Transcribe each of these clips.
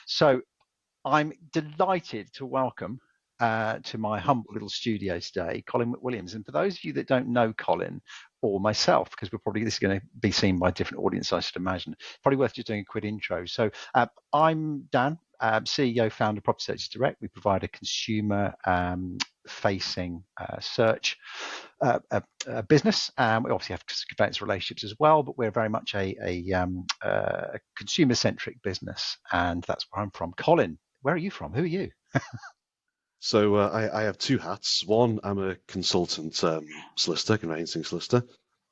So I'm delighted to welcome to my humble little studio today, Colin McWilliams. And for those of you that don't know Colin or myself, because this is going to be seen by a different audience, I should imagine, probably worth just doing a quick intro. So I'm Dan, CEO, founder, Property Searches Direct. We provide a consumer facing search business. We obviously have conveyancer relationships as well, but we're very much a consumer centric business, and that's where I'm from. Colin, where are you from? Who are you? So I have two hats. One, I'm a consultant solicitor, conveyancing solicitor,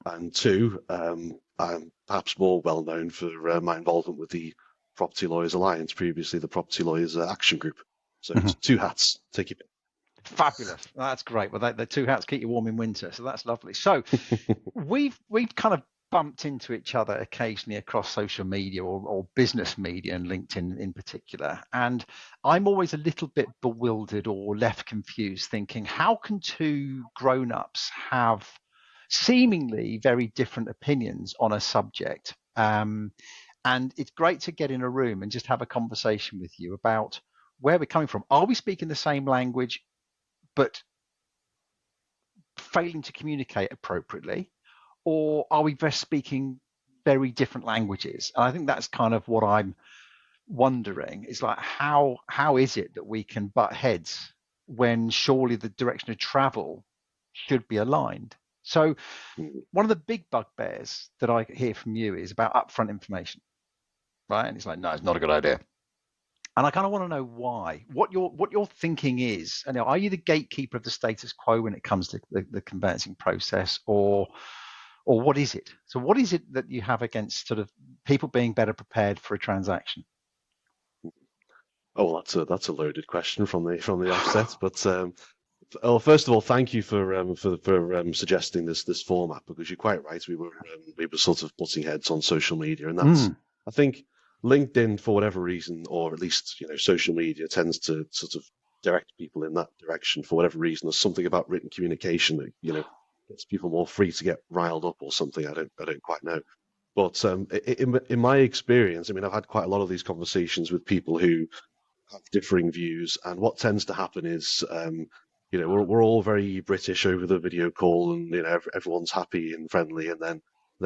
and two, I'm perhaps more well known for my involvement with the Property Lawyers Alliance, previously the Property Lawyers Action Group. So it's two hats. Take your pick. Fabulous. That's great. Well, the two hats keep you warm in winter, so that's lovely. So we've kind of bumped into each other occasionally across social media or business media, and LinkedIn in particular. And I'm always a little bit bewildered or left confused, thinking, how can two grown-ups have seemingly very different opinions on a subject? And it's great to get in a room and just have a conversation with you about where we're coming from. Are we speaking the same language, but failing to communicate appropriately? Or are we just speaking very different languages? And I think that's kind of what I'm wondering. Is like, how is it that we can butt heads when surely the direction of travel should be aligned? So one of the big bugbears that I hear from you is about upfront information, right? And it's like, no, it's not a good idea. And I kind of want to know why, what your thinking is. And are you the gatekeeper of the status quo when it comes to the conveyancing process, or what is it? So what is it that you have against sort of people being better prepared for a transaction? Oh, well, that's a loaded question from the offset. But first of all, thank you for suggesting this format, because you're quite right. We were sort of butting heads on social media, and that's I think LinkedIn, for whatever reason, or at least social media tends to sort of direct people in that direction for whatever reason. There's something about written communication that gets people more free to get riled up or something. I don't quite know. But in my experience, I mean, I've had quite a lot of these conversations with people who have differing views, and what tends to happen is, we're all very British over the video call, and everyone's happy and friendly, and then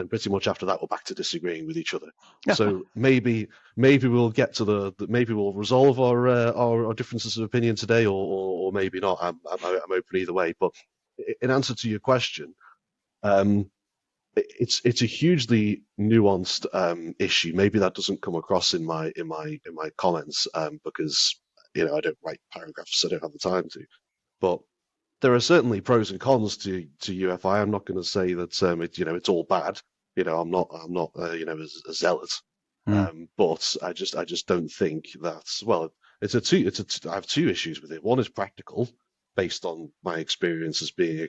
pretty much after that we're back to disagreeing with each other. So maybe we'll get to maybe we'll resolve our differences of opinion today, or maybe not. I'm open either way. But in answer to your question, it's a hugely nuanced issue. Maybe that doesn't come across in my comments, because I don't write paragraphs, so I don't have the time to. But there are certainly pros and cons to UFI. I'm not going to say that it's all bad. I'm not a zealot. But I just don't think that's, well. I have two issues with it. One is practical, based on my experience as being a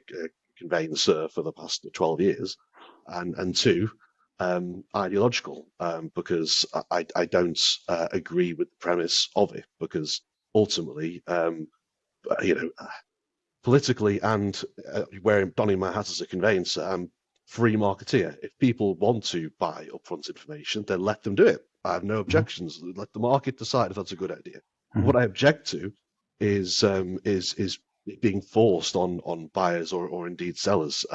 conveyancer for the past 12 years, and two, ideological, because I don't agree with the premise of it, because ultimately, politically and donning my hat as a conveyancer, I'm free marketeer. If people want to buy upfront information, then let them do it. I have no objections. Let the market decide if that's a good idea. What I object to is being forced on buyers or indeed sellers,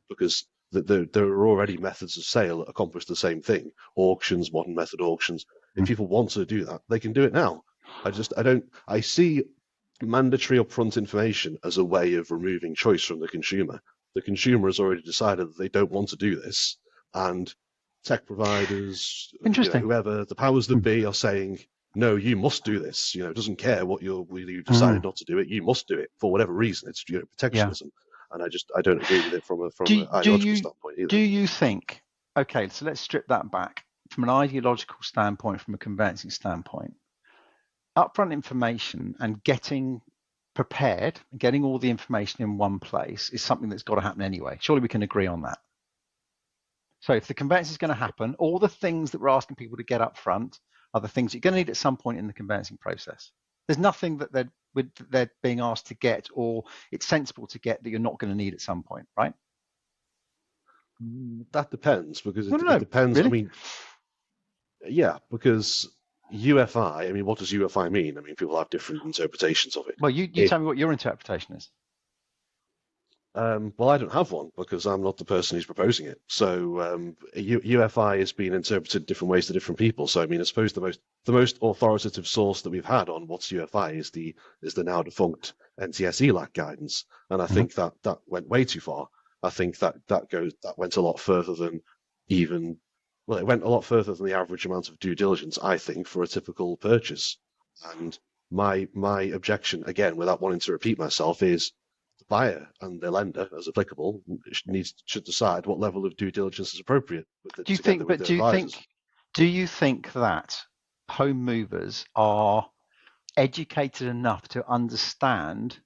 because there are already methods of sale that accomplish the same thing. Auctions, modern method auctions. If people want to do that, they can do it now. I see mandatory upfront information as a way of removing choice from the consumer. The consumer has already decided that they don't want to do this, and tech providers, whoever the powers that be, are saying, no, you must do this. It doesn't care whether you decided not to do it. You must do it for whatever reason. It's protectionism, and I don't agree with it from an ideological standpoint either. Do you think? Okay, so let's strip that back from an ideological standpoint, from a conveyancing standpoint. Upfront information and getting prepared, getting all the information in one place is something that's got to happen anyway. Surely we can agree on that. So if the conveyance is going to happen, all the things that we're asking people to get up front are the things you're going to need at some point in the conveyancing process. There's nothing that they're being asked to get, or it's sensible to get, that you're not going to need at some point, right? That depends, because it No, depends. really? I mean, yeah, because UFI, I mean, what does UFI mean? I mean, people have different interpretations of it. Well, you It tell me what your interpretation is. well, I don't have one because I'm not the person who's proposing it. So UFI has been interpreted different ways to different people. So I mean, I suppose the most authoritative source that we've had on what's UFI is the now defunct NTS ELAC guidance, and I Mhm. think that went way too far. I think that went a lot further than even well, it went a lot further than the average amount of due diligence, I think, for a typical purchase. And my objection, again, without wanting to repeat myself, is the buyer and the lender, as applicable, should decide what level of due diligence is appropriate Do you together think? with But their advisors. do you think that home movers are educated enough to understand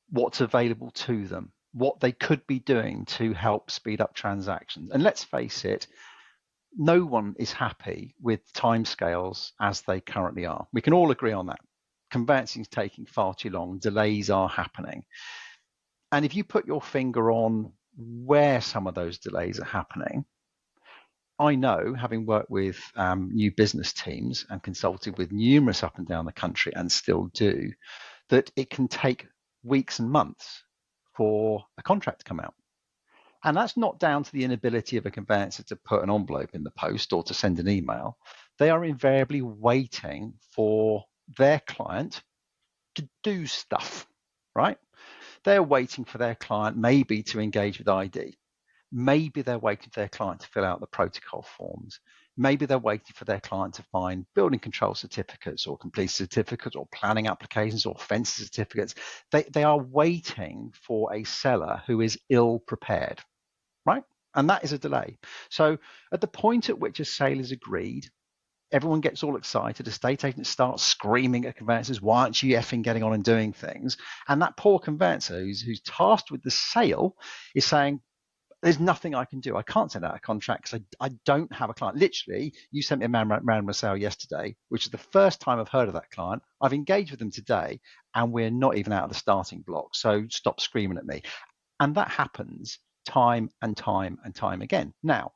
what's available to them, what they could be doing to help speed up transactions? And let's face it, no one is happy with timescales as they currently are. We can all agree on that. Conveyancing is taking far too long, delays are happening. And if you put your finger on where some of those delays are happening, I know, having worked with new business teams and consulted with numerous up and down the country and still do, that it can take weeks and months for a contract to come out. And that's not down to the inability of a conveyancer to put an envelope in the post or to send an email. They are invariably waiting for their client to do stuff, right? They're waiting for their client maybe to engage with ID. Maybe they're waiting for their client to fill out the protocol forms. Maybe they're waiting for their client to find building control certificates or complete certificates or planning applications or fence certificates. They are waiting for a seller who is ill prepared, right? And that is a delay. So at the point at which a sale is agreed, everyone gets all excited. Estate agents start screaming at conveyancers, why aren't you effing getting on and doing things? And that poor conveyancer who's tasked with the sale is saying, there's nothing I can do. I can't send out a contract because I don't have a client. Literally, you sent me a memorandum of sale yesterday, which is the first time I've heard of that client. I've engaged with them today, and we're not even out of the starting block. So stop screaming at me. And that happens time and time and time again. Now,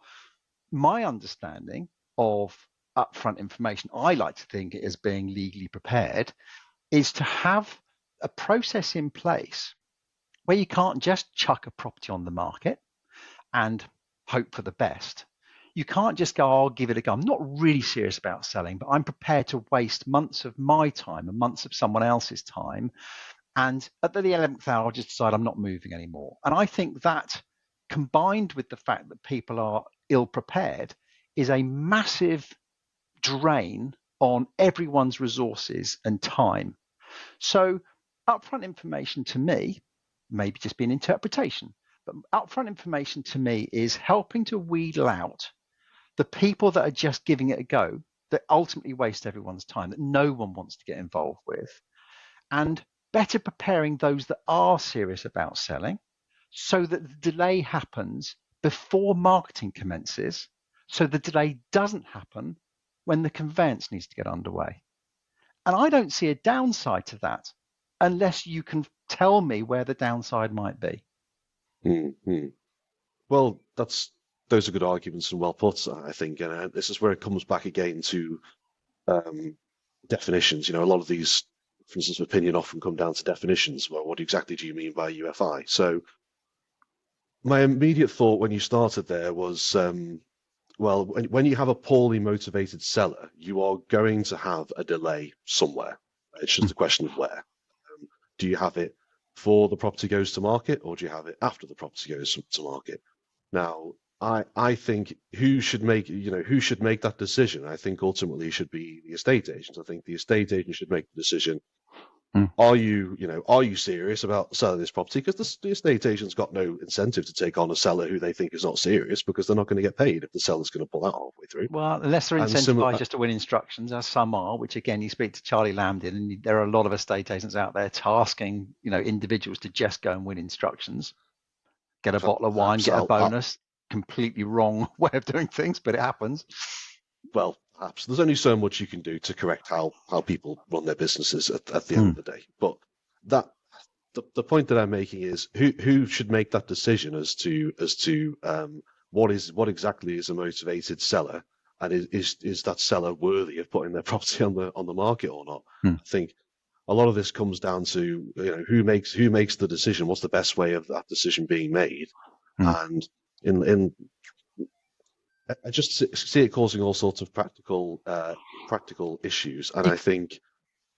my understanding of upfront information, I like to think it as being legally prepared, is to have a process in place where you can't just chuck a property on the market and hope for the best. You can't just go, I'll give it a go. I'm not really serious about selling, but I'm prepared to waste months of my time and months of someone else's time. And at the 11th hour, I'll just decide I'm not moving anymore. And I think that combined with the fact that people are ill prepared is a massive drain on everyone's resources and time. So upfront information to me, maybe just be an interpretation, but upfront information to me is helping to wheedle out the people that are just giving it a go, that ultimately waste everyone's time, that no one wants to get involved with, and better preparing those that are serious about selling so that the delay happens before marketing commences, so the delay doesn't happen when the conveyance needs to get underway. And I don't see a downside to that unless you can tell me where the downside might be. Mm-hmm. Well, those are good arguments and well put, I think. And this is where it comes back again to um, definitions. You know, a lot of these differences of opinion often come down to definitions. Well, what exactly do you mean by UFI? So my immediate thought when you started there was, well, when you have a poorly motivated seller, you are going to have a delay somewhere. It's just a question of where. Do you have it before the property goes to market, or do you have it after the property goes to market? Now, I think who should make that decision? I think ultimately it should be the estate agent. I think the estate agent should make the decision. Mm. Are you serious about selling this property? Because the estate agent's got no incentive to take on a seller who they think is not serious, because they're not going to get paid if the seller's going to pull out halfway through. Well, unless they're And incentivized similar, just to win instructions, as some are, which again, you speak to Charlie Lambdin, and there are a lot of estate agents out there tasking, individuals to just go and win instructions, get a bottle of wine, perhaps get a bonus. Completely wrong way of doing things, but it happens. well, perhaps there's only so much you can do to correct how people run their businesses at the end of the day. But that the point that I'm making is who should make that decision as to what exactly is a motivated seller, and is that seller worthy of putting their property on the market or not? Hmm. I think a lot of this comes down to who makes the decision, what's the best way of that decision being made, and in I just see it causing all sorts of practical issues, and I think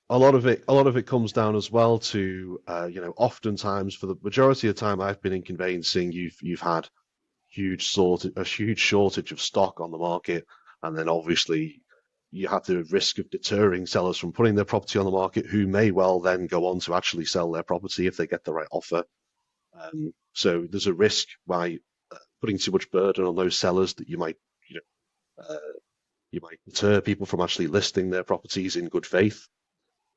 a lot of it comes down as well to oftentimes, for the majority of the time I've been in conveyancing, you've had a huge shortage of stock on the market, and then obviously you have the risk of deterring sellers from putting their property on the market, who may well then go on to actually sell their property if they get the right offer. So there's a risk by putting too much burden on those sellers that you might deter people from actually listing their properties in good faith.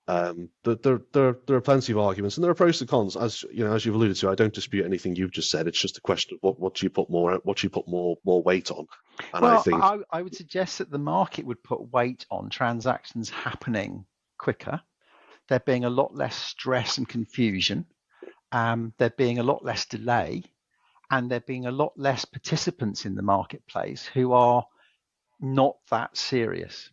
There are plenty of arguments, and there are pros and cons. As you've alluded to, I don't dispute anything you've just said. It's just a question of what do you put more weight on. And well, I think I would suggest that the market would put weight on transactions happening quicker. There being a lot less stress and confusion. There being a lot less delay, and there being a lot less participants in the marketplace who are not that serious.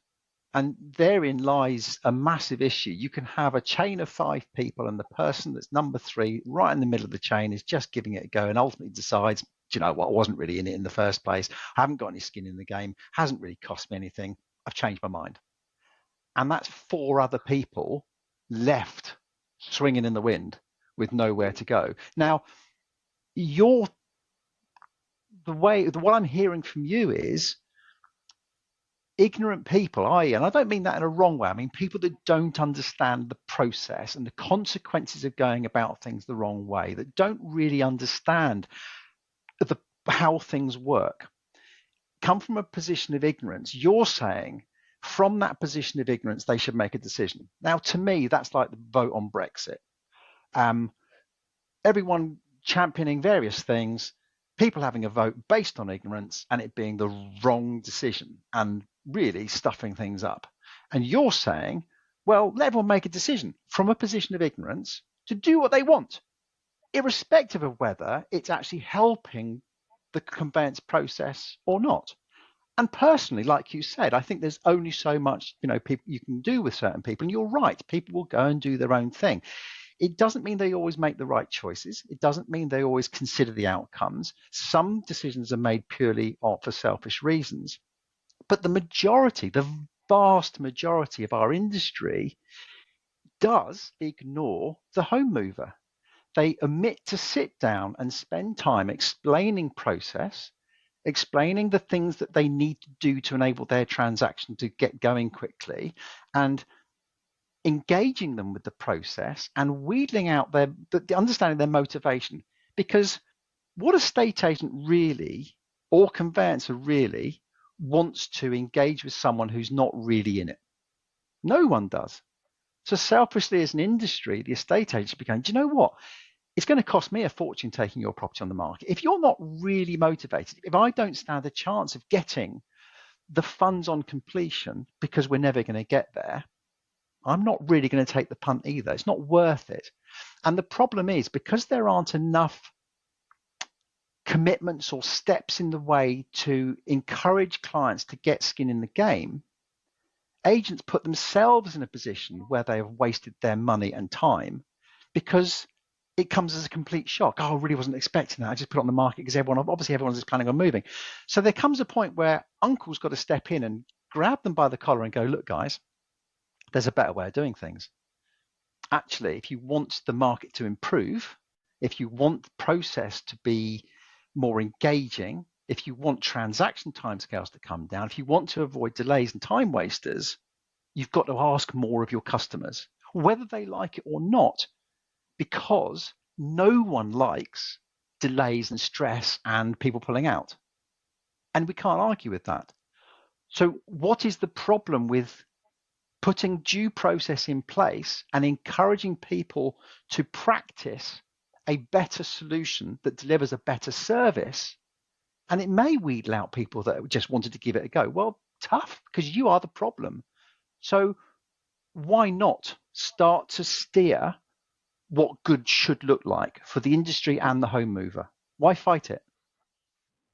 And therein lies a massive issue. You can have a chain of 5 people, and the person that's number 3, right in the middle of the chain, is just giving it a go and ultimately decides, do you know what, I wasn't really in it in the first place. I haven't got any skin in the game. Hasn't really cost me anything. I've changed my mind. And that's 4 other people left swinging in the wind with nowhere to go. Now, what I'm hearing from you is ignorant people, and I don't mean that in a wrong way. I mean people that don't understand the process and the consequences of going about things the wrong way, that don't really understand how things work, come from a position of ignorance. You're saying from that position of ignorance, they should make a decision. Now, to me, that's like the vote on Brexit. Everyone championing various things, people having a vote based on ignorance and it being the wrong decision and really stuffing things up. And you're saying, well, let everyone make a decision from a position of ignorance to do what they want, irrespective of whether it's actually helping the conveyance process or not. And personally, like you said, I think there's only so much, people you can do with certain people. And you're right, people will go and do their own thing. It doesn't mean they always make the right choices. It doesn't mean they always consider the outcomes. Some decisions are made purely for selfish reasons. But the vast majority of our industry does ignore the home mover. They omit to sit down and spend time explaining process, explaining the things that they need to do to enable their transaction to get going quickly, and engaging them with the process and wheedling out the understanding their motivation. Because what a estate agent really, or conveyancer really, wants to engage with someone who's not really in it. No one does. So selfishly, as an industry, the estate agents be going, do you know what? It's going to cost me a fortune taking your property on the market. If you're not really motivated, if I don't stand a chance of getting the funds on completion because we're never going to get there, I'm not really going to take the punt either. It's not worth it. And the problem is, because there aren't enough commitments or steps in the way to encourage clients to get skin in the game, agents put themselves in a position where they have wasted their money and time, because it comes as a complete shock. Oh, I really wasn't expecting that. I just put it on the market because everyone's just planning on moving. So there comes a point where uncle's got to step in and grab them by the collar and go, look, guys, there's a better way of doing things. Actually, if you want the market to improve, if you want the process to be more engaging, if you want transaction timescales to come down, if you want to avoid delays and time wasters, you've got to ask more of your customers, whether they like it or not, because no one likes delays and stress and people pulling out. And we can't argue with that. So what is the problem with putting due process in place and encouraging people to practice a better solution that delivers a better service? And it may wheedle out people that just wanted to give it a go. Well, tough, because you are the problem. So why not start to steer what good should look like for the industry and the home mover? Why fight it?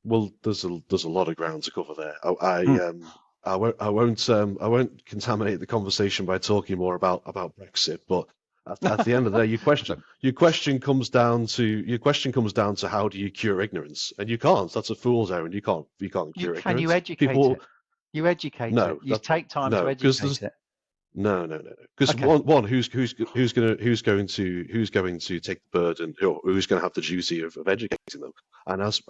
Well, there's a lot of ground to cover there. I won't contaminate the conversation by talking more about Brexit. But at the end of the day, your question comes down to how do you cure ignorance? And you can't. That's a fool's errand. You can't cure You ignorance. educate it. You educate it. No, You take time to no, because educate it. no. Because Okay. who's going to take the burden, or who's going to have the duty of educating them? And as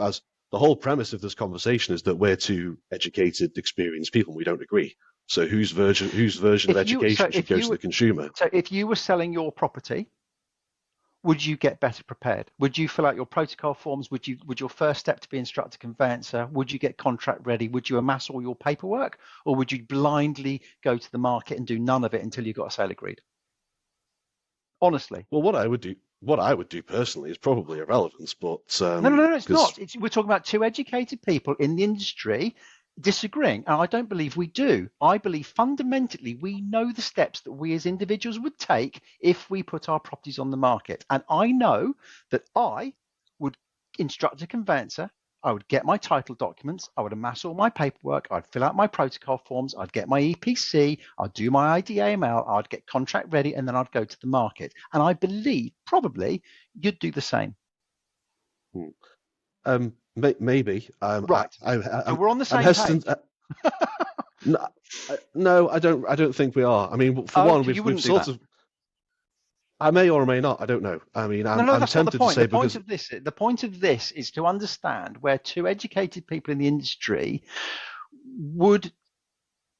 the whole premise of this conversation is that we're two educated, experienced people, and we don't agree. So whose version of education should go to the consumer? So if you were selling your property, would you get better prepared? Would you fill out your protocol forms? Would your first step to be instructor conveyancer? Would you get contract ready? Would you amass all your paperwork, or would you blindly go to the market and do none of it until you got a sale agreed? Honestly. Well, what I would do personally is probably irrelevant, but No, it's not. We're talking about two educated people in the industry disagreeing, and I don't believe we do. I believe fundamentally we know the steps that we as individuals would take if we put our properties on the market. And I know that I would instruct a conveyancer, I would get my title documents, I would amass all my paperwork, I'd fill out my protocol forms, I'd get my EPC, I'd do my IDAML, I'd get contract ready, and then I'd go to the market. And I believe probably you'd do the same. Maybe. Right. So we're on the same hesitant, page. No, I don't think we are. I mean, for one, we've sort of. I may or may not. I don't know. I mean, I'm tempted to say because the point of this is to understand where two educated people in the industry would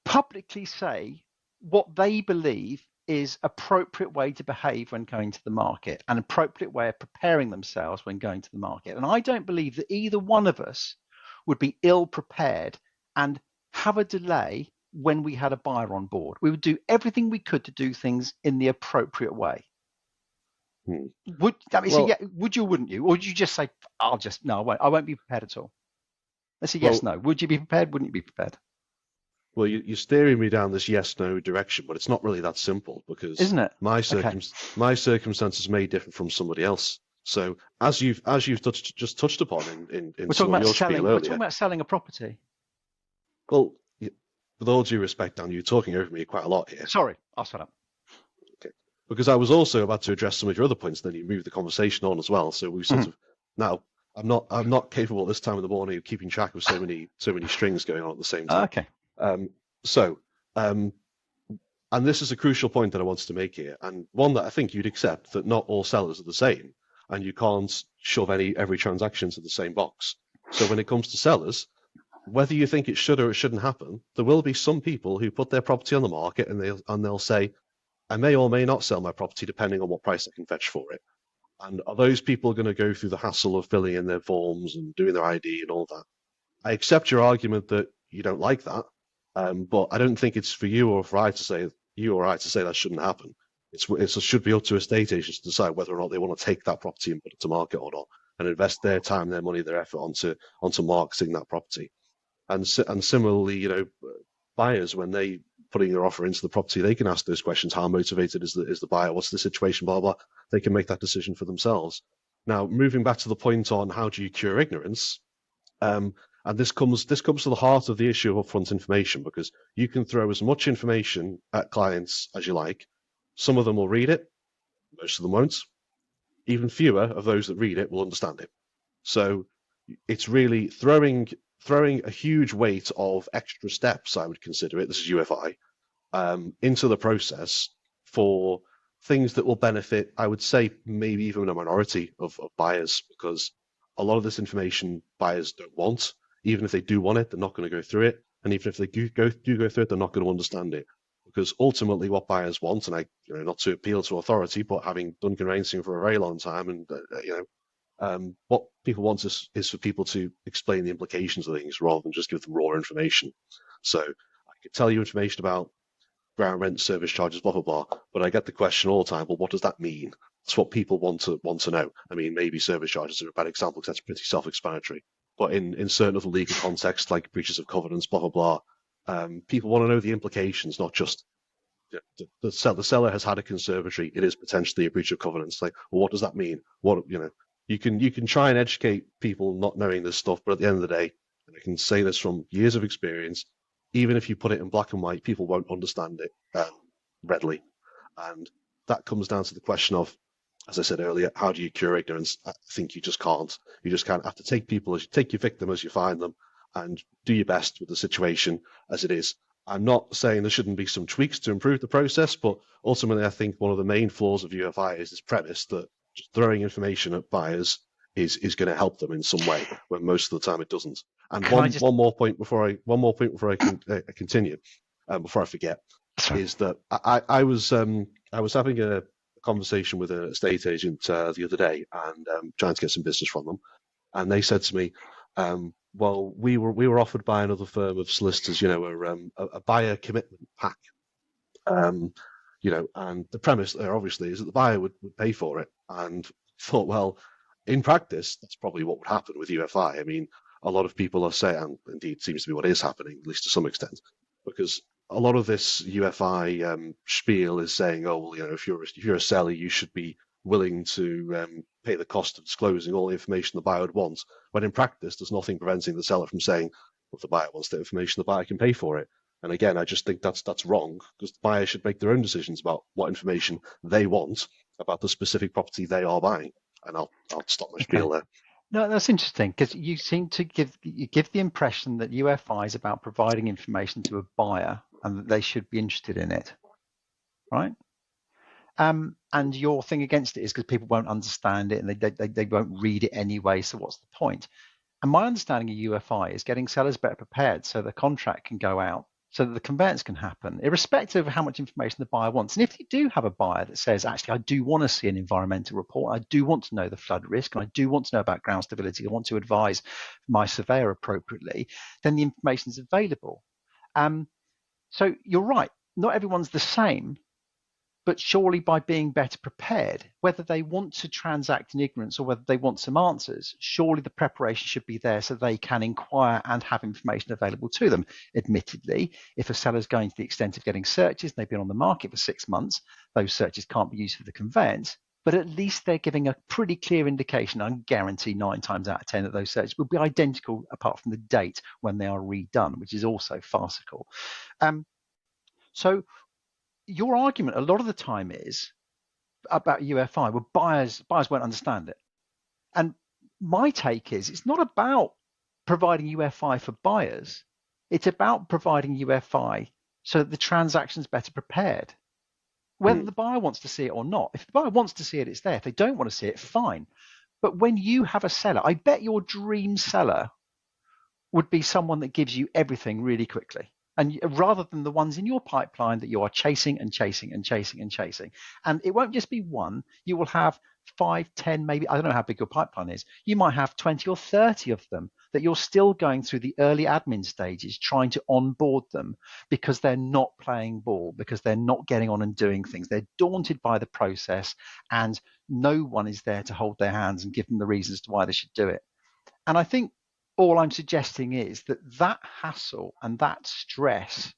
publicly say what they believe is appropriate way to behave when going to the market, an appropriate way of preparing themselves when going to the market. And I don't believe that either one of us would be ill prepared and have a delay when we had a buyer on board. We would do everything we could to do things in the appropriate way. Would you or wouldn't you? Or would you just say, I won't be prepared at all? Let's say yes, no. Would you be prepared? Wouldn't you be prepared? Well, you're steering me down this yes/no direction, but it's not really that simple because isn't it? My circumstances may differ from somebody else. So as you've just touched upon in some of your spiel earlier, we're talking about selling a property. Well, with all due respect, Dan, you're talking over me quite a lot here. Sorry, I'll shut up. Okay, because I was also about to address some of your other points, then you moved the conversation on as well. So we sort of now. I'm not capable at this time of the morning of keeping track of so many strings going on at the same time. Okay. And this is a crucial point that I wanted to make here, and one that I think you'd accept, that not all sellers are the same, and you can't shove every transaction to the same box. So when it comes to sellers, whether you think it should or it shouldn't happen, there will be some people who put their property on the market and they'll say, I may or may not sell my property depending on what price I can fetch for it. And are those people going to go through the hassle of filling in their forms and doing their ID and all that? I accept your argument that you don't like that. But I don't think it's for you or I to say that shouldn't happen. It should be up to estate agents to decide whether or not they want to take that property and put it to market or not, and invest their time, their money, their effort onto marketing that property. And similarly, buyers, when they putting their offer into the property, they can ask those questions: how motivated is the buyer? What's the situation? Blah blah. They can make that decision for themselves. Now, moving back to the point on how do you cure ignorance. And this comes to the heart of the issue of upfront information, because you can throw as much information at clients as you like. Some of them will read it, most of them won't. Even fewer of those that read it will understand it. So it's really throwing a huge weight of extra steps, I would consider it, this is UFI, into the process for things that will benefit, I would say, maybe even a minority of buyers, because a lot of this information buyers don't want. Even if they do want it, they're not going to go through it. And even if they do go through it, they're not going to understand it. Because ultimately what buyers want, and not to appeal to authority, but having done conveyancing for a very long time, and what people want is for people to explain the implications of things rather than just give them raw information. So I could tell you information about ground rent, service charges, blah, blah, blah, but I get the question all the time, well, what does that mean? That's what people want to know. I mean, maybe service charges are a bad example because that's pretty self-explanatory. But in certain other legal contexts, like breaches of covenants, blah, blah, blah, people want to know the implications, not just the seller has had a conservatory. It is potentially a breach of covenants. Like, well, what does that mean? You can try and educate people not knowing this stuff, but at the end of the day, and I can say this from years of experience, even if you put it in black and white, people won't understand it readily. And that comes down to the question of, as I said earlier, how do you cure ignorance? I think you just can't. You just can't have to take your victim as you find them and do your best with the situation as it is. I'm not saying there shouldn't be some tweaks to improve the process, but ultimately I think one of the main flaws of UFI is this premise that just throwing information at buyers is going to help them in some way, when most of the time it doesn't. And one more point before I continue, before I forget, is that I was having a conversation with an estate agent the other day, and trying to get some business from them, and they said to me, well, we were offered by another firm of solicitors, a buyer commitment pack, and the premise there obviously is that the buyer would pay for it, and thought, well, in practice, that's probably what would happen with UFI. I mean, a lot of people are saying, and indeed seems to be what is happening, at least to some extent, because a lot of this UFI spiel is saying, oh, well, if you're a seller, you should be willing to pay the cost of disclosing all the information the buyer would want. When in practice, there's nothing preventing the seller from saying, well, if the buyer wants the information, the buyer can pay for it. And again, I just think that's wrong, because the buyer should make their own decisions about what information they want about the specific property they are buying. And I'll stop my spiel there. No, that's interesting, because you seem to give the impression that UFI is about providing information to a buyer and that they should be interested in it, right? And your thing against it is because people won't understand it and they won't read it anyway. So what's the point? And my understanding of UFI is getting sellers better prepared so the contract can go out, so that the conveyance can happen, irrespective of how much information the buyer wants. And if you do have a buyer that says, actually, I do want to see an environmental report, I do want to know the flood risk, and I do want to know about ground stability, I want to advise my surveyor appropriately, then the information is available. So you're right, not everyone's the same, but surely by being better prepared, whether they want to transact in ignorance or whether they want some answers, surely the preparation should be there so they can inquire and have information available to them. Admittedly, if a seller's going to the extent of getting searches, they've been on the market for 6 months, those searches can't be used for the conveyance, but at least they're giving a pretty clear indication, I guarantee 9 times out of 10 that those searches will be identical apart from the date when they are redone, which is also farcical. So your argument a lot of the time is about UFI, where buyers won't understand it. And my take is it's not about providing UFI for buyers. It's about providing UFI so that the transaction's better prepared, whether the buyer wants to see it or not. If the buyer wants to see it, it's there. If they don't want to see it, fine. But when you have a seller, I bet your dream seller would be someone that gives you everything really quickly. And rather than the ones in your pipeline that you are chasing and chasing and chasing and chasing. And it won't just be one, you will have 5, 10, maybe, I don't know how big your pipeline is. You might have 20 or 30 of them that you're still going through the early admin stages, trying to onboard them because they're not playing ball, because they're not getting on and doing things. They're daunted by the process and no one is there to hold their hands and give them the reasons to why they should do it. And I think all I'm suggesting is that hassle and that stress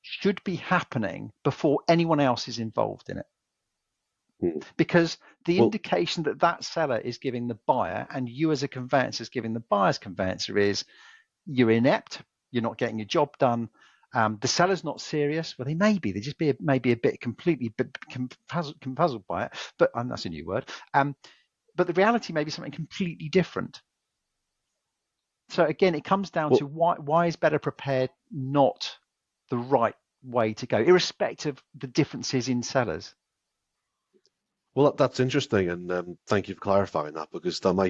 should be happening before anyone else is involved in it. Because the indication that seller is giving the buyer and you as a conveyancer is giving the buyer's conveyancer is you're inept, you're not getting your job done, the seller's not serious. Well, they may be. They just maybe a bit completely confuzzled by it, but that's a new word. But the reality may be something completely different. So again, it comes down to why is better prepared not the right way to go, irrespective of the differences in sellers. Well, that's interesting, and thank you for clarifying that, because I may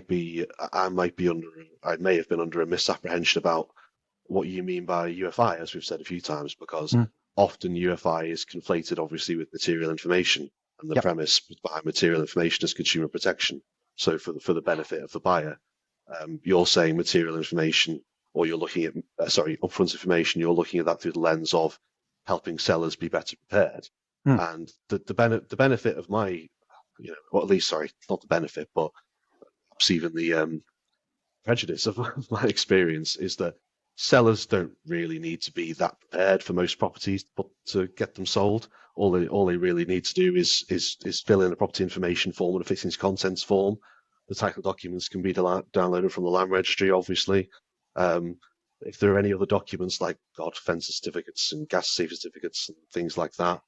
have been under a misapprehension about what you mean by UFI, as we've said a few times, because often UFI is conflated, obviously, with material information, and the premise behind material information is consumer protection. So for the benefit of the buyer. You're saying material information, or you're looking at, upfront information, you're looking at that through the lens of helping sellers be better prepared. And the benefit of my, or at least, not the benefit, but perhaps even the prejudice of my experience is that sellers don't really need to be that prepared for most properties, but to get them sold, all they really need to do is fill in a property information form and a fittings contents form. The title documents can be downloaded from the land registry, obviously. if there are any other documents like God fence certificates and gas safety certificates and things like that,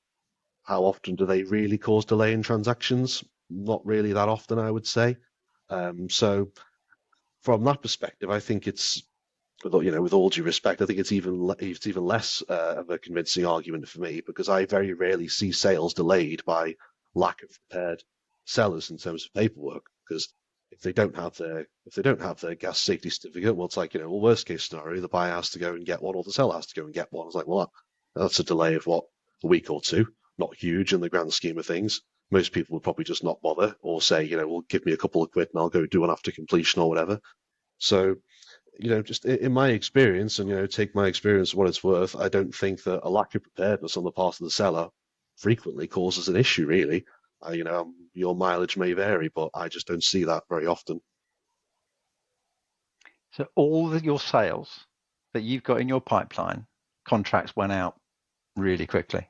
how often do they really cause delay in transactions? Not really that often, I would say. So from that perspective, I think it's, with all due respect, I think it's even less of a convincing argument for me, because I very rarely see sales delayed by lack of prepared sellers in terms of paperwork. Because if they don't have their gas safety certificate, well, it's like, worst case scenario, the buyer has to go and get one, or the seller has to go and get one. It's like, well, that's a delay of what, a week or two, not huge in the grand scheme of things. Most people would probably just not bother, or say, well, give me a couple of quid and I'll go do one after completion or whatever. So, just in my experience, and take my experience for what it's worth, I don't think that a lack of preparedness on the part of the seller frequently causes an issue, really. Your mileage may vary, but I just don't see that very often. So all of your sales that you've got in your pipeline, contracts went out really quickly.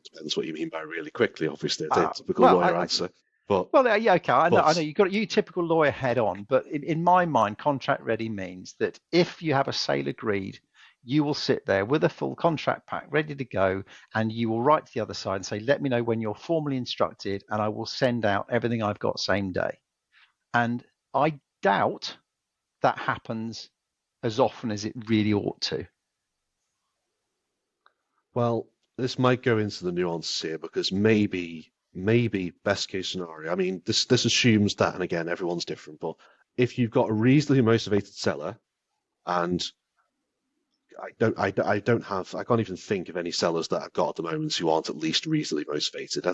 Depends what you mean by really quickly. Obviously, it's a typical lawyer answer. But yeah, okay. I know you've got your typical lawyer head on, but in my mind, contract ready means that if you have a sale agreed, you will sit there with a full contract pack ready to go, and you will write to the other side and say, let me know when you're formally instructed, and I will send out everything I've got same day. And I doubt that happens as often as it really ought to. Well, this might go into the nuances here, because maybe best case scenario. I mean, this assumes that, and again, everyone's different, but if you've got a reasonably motivated seller, and I can't even think of any sellers that I've got at the moment who aren't at least reasonably motivated.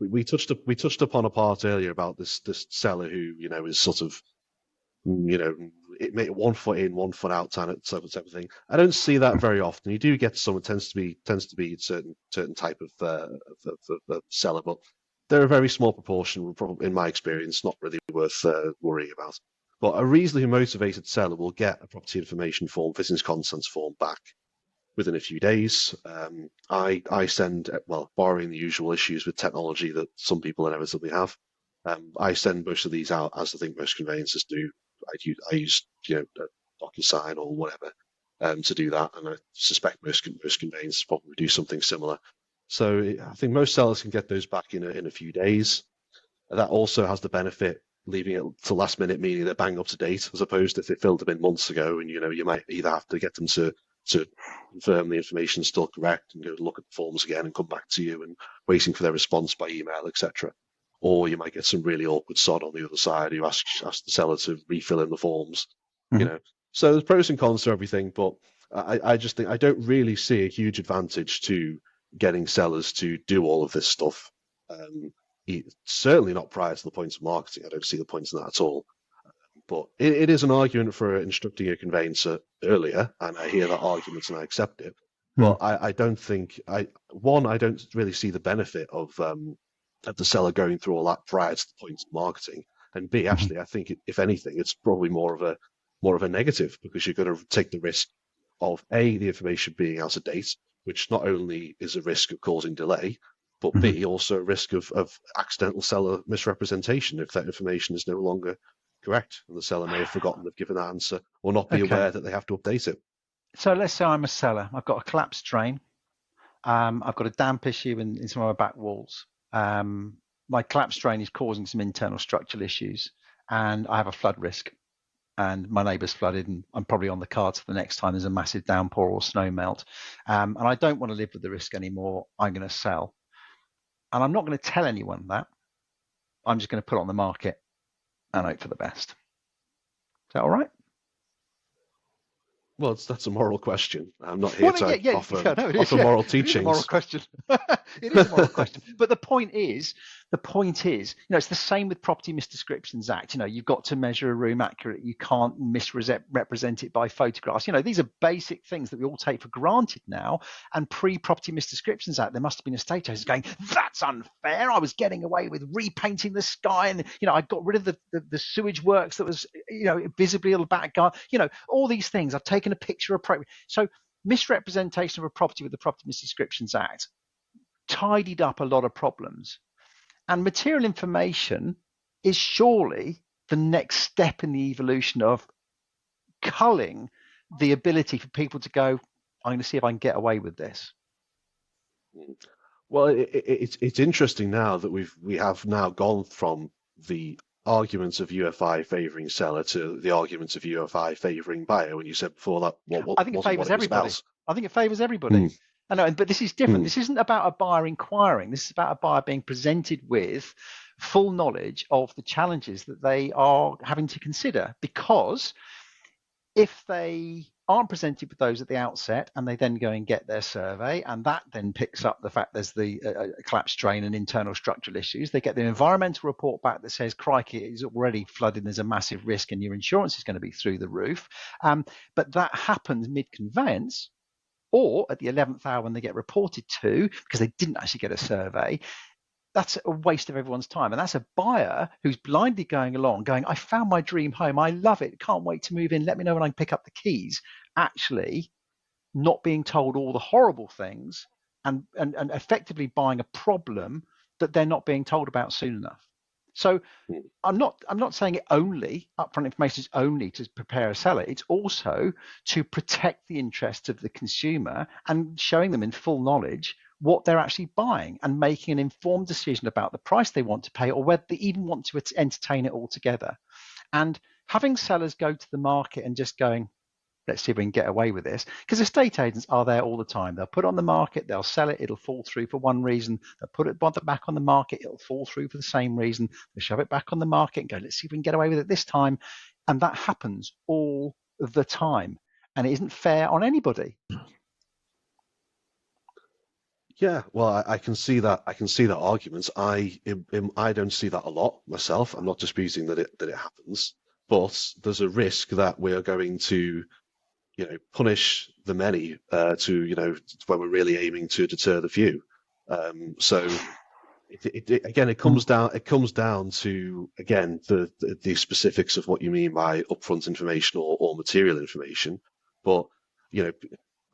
We touched upon a part earlier about this seller who is sort of, it made 1 foot in, 1 foot out type of thing. I don't see that very often. You do get someone tends to be certain type of seller, but they're a very small proportion, probably in my experience, not really worth worrying about. But a reasonably motivated seller will get a property information form, business consents form back within a few days. I send, well, barring the usual issues with technology that some people inevitably have, I send most of these out, as I think most conveyancers do. I use DocuSign or whatever to do that, and I suspect most conveyancers probably do something similar. So I think most sellers can get those back in a few days. That also has the benefit leaving it to last minute, meaning they're bang up to date, as opposed to if they filled them in months ago, and you might either have to get them to confirm the information is still correct and go look at the forms again and come back to you and waiting for their response by email, etc. Or you might get some really awkward sod on the other side who asks the seller to refill in the forms. Mm-hmm. So there's pros and cons to everything, but I just think I don't really see a huge advantage to getting sellers to do all of this stuff. Certainly not prior to the point of marketing. I don't see the point in that at all. But it is an argument for instructing a conveyancer earlier, and I hear that argument and I accept it. But I don't really see the benefit of the seller going through all that prior to the point of marketing. And B, actually, I think if anything, it's probably more of a negative, because you're going to take the risk of A, the information being out of date, which not only is a risk of causing delay, but B, also a risk of accidental seller misrepresentation if that information is no longer correct, and the seller may have forgotten they've given that answer or not be aware that they have to update it. So let's say I'm a seller. I've got a collapsed drain. I've got a damp issue in some of my back walls. My collapsed drain is causing some internal structural issues, and I have a flood risk. And my neighbour's flooded, and I'm probably on the cards for the next time there's a massive downpour or snow melt. And I don't want to live with the risk anymore. I'm going to sell. And I'm not going to tell anyone that. I'm just going to put it on the market and hope for the best. Is that all right? Well, that's a moral question. I'm not here to offer moral teachings. It is a moral question. It is a moral question. But the point is, it's the same with Property Misdescriptions Act. You've got to measure a room accurately. You can't misrepresent it by photographs. These are basic things that we all take for granted now. And pre-Property Misdescriptions Act, there must have been estate agents going, that's unfair. I was getting away with repainting the sky, and I got rid of the sewage works that was visibly on the back garden. All these things. I've taken a picture appropriate. So misrepresentation of a property with the Property Misdescriptions Act tidied up a lot of problems. And material information is surely the next step in the evolution of culling the ability for people to go, I'm going to see if I can get away with this. Well, it's interesting now that we have now gone from the arguments of UFI favouring seller to the arguments of UFI favouring buyer. When you said before that, what I think it wasn't what favours it was everybody. about. I think it favours everybody. I know, but this is different. Mm. This isn't about a buyer inquiring. This is about a buyer being presented with full knowledge of the challenges that they are having to consider. Because if they aren't presented with those at the outset and they then go and get their survey, and that then picks up the fact there's the collapse drain and internal structural issues, they get the environmental report back that says, crikey, it's already flooded, there's a massive risk and your insurance is going to be through the roof. But that happens mid-conveyance, or at the 11th hour when they get reported to because they didn't actually get a survey. That's a waste of everyone's time. And that's a buyer who's blindly going along, going, I found my dream home. I love it. Can't wait to move in. Let me know when I can pick up the keys. Actually, not being told all the horrible things and effectively buying a problem that they're not being told about soon enough. So I'm not saying it only, upfront information is only to prepare a seller. It's also to protect the interests of the consumer and showing them in full knowledge what they're actually buying and making an informed decision about the price they want to pay or whether they even want to entertain it altogether. And having sellers go to the market and just going, let's see if we can get away with this, because estate agents are there all the time. They'll put it on the market, they'll sell it, it'll fall through for one reason. They'll put it back on the market, it'll fall through for the same reason. They shove it back on the market and go, let's see if we can get away with it this time. And that happens all the time. And it isn't fair on anybody. Yeah, well, I can see that. I can see that argument. I don't see that a lot myself. I'm not disputing that it happens, but there's a risk that we are going to, punish the many when we're really aiming to deter the few. So it comes down to again the specifics of what you mean by upfront information or material information, but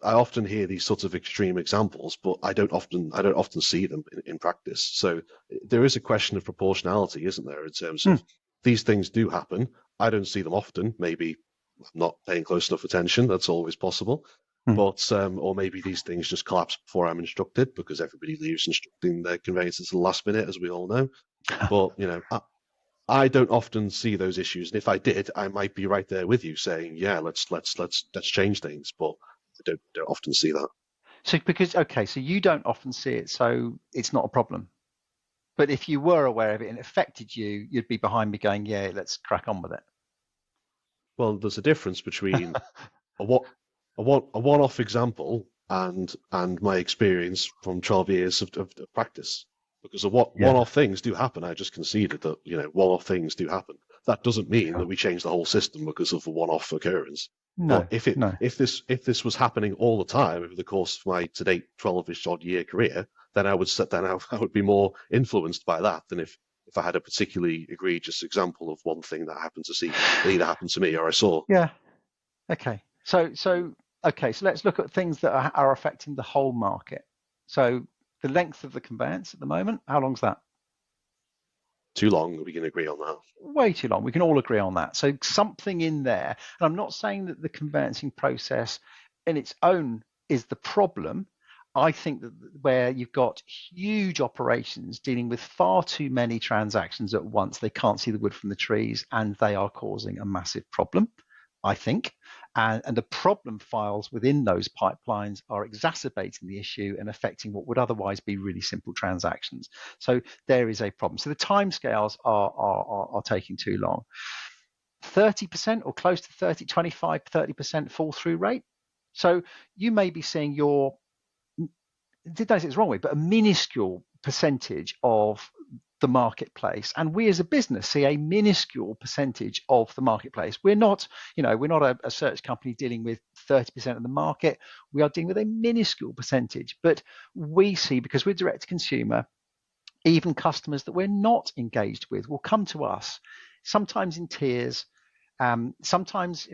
I often hear these sorts of extreme examples, but I don't often see them in practice. So there is a question of proportionality, isn't there, in terms of these things do happen. I don't see them often. Maybe I'm not paying close enough attention. That's always possible. But or maybe these things just collapse before I'm instructed because everybody leaves instructing their conveyancers to the last minute, as we all know. But I don't often see those issues, and if I did, I might be right there with you saying, yeah, let's change things. But I don't often see that. So you don't often see it, so it's not a problem. But if you were aware of it and it affected you, you'd be behind me going, yeah, let's crack on with it. Well, there's a difference between a one-off example and my experience from 12 years of practice. Because one-off things do happen. I just conceded that, one-off things do happen. That doesn't mean that we change the whole system because of a one-off occurrence. No, but if this was happening all the time over the course of my to date 12-ish odd year career, then I would be more influenced by that than if I had a particularly egregious example of one thing that happened that either happened to me or I saw. Yeah. Okay. So let's look at things that are affecting the whole market. So the length of the conveyance at the moment, how long's that? Too long, we can agree on that. Way too long. We can all agree on that. So something in there, and I'm not saying that the conveyancing process in its own is the problem. I think that where you've got huge operations dealing with far too many transactions at once, they can't see the wood from the trees, and they are causing a massive problem, I think. And the problem files within those pipelines are exacerbating the issue and affecting what would otherwise be really simple transactions. So there is a problem. So the timescales are taking too long. 30% or close to 25-30% fall through rate. So you may be seeing don't say it's wrong way, but a minuscule percentage of the marketplace, and we as a business see a minuscule percentage of the marketplace. We're not a search company dealing with 30% of the market. We are dealing with a minuscule percentage, but we see, because we're direct to consumer, even customers that we're not engaged with will come to us, sometimes in tears, Sometimes,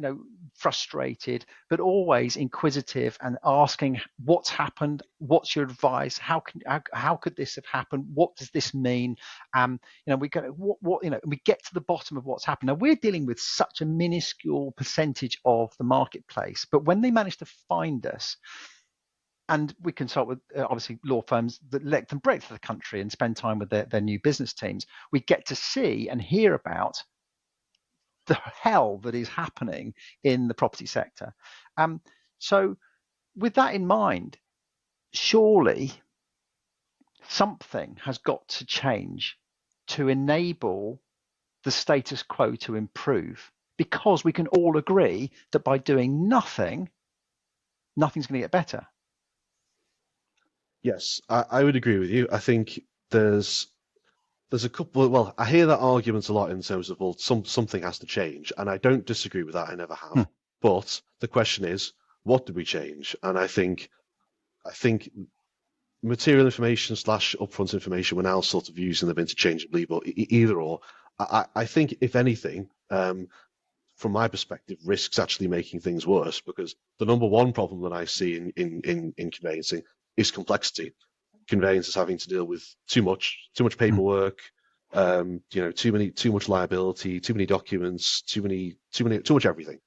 frustrated, but always inquisitive and asking what's happened, what's your advice, how could this have happened, what does this mean? We go, we get to the bottom of what's happened. Now we're dealing with such a minuscule percentage of the marketplace, but when they manage to find us, and we consult with obviously law firms that length and breadth of the country and spend time with their new business teams, we get to see and hear about the hell that is happening in the property sector. So with that in mind, surely something has got to change to enable the status quo to improve, because we can all agree that by doing nothing, nothing's going to get better. Yes, I would agree with you. I think there's a couple. Well, I hear that argument a lot in terms of, well, something has to change, and I don't disagree with that. I never have. But the question is, what do we change? And I think material information / upfront information, we're now sort of using them interchangeably, but either or. I think if anything, from my perspective, risks actually making things worse, because the number one problem that I see in conveyancing is complexity. Conveyancers having to deal with too much paperwork, too much liability, too many documents, too much everything,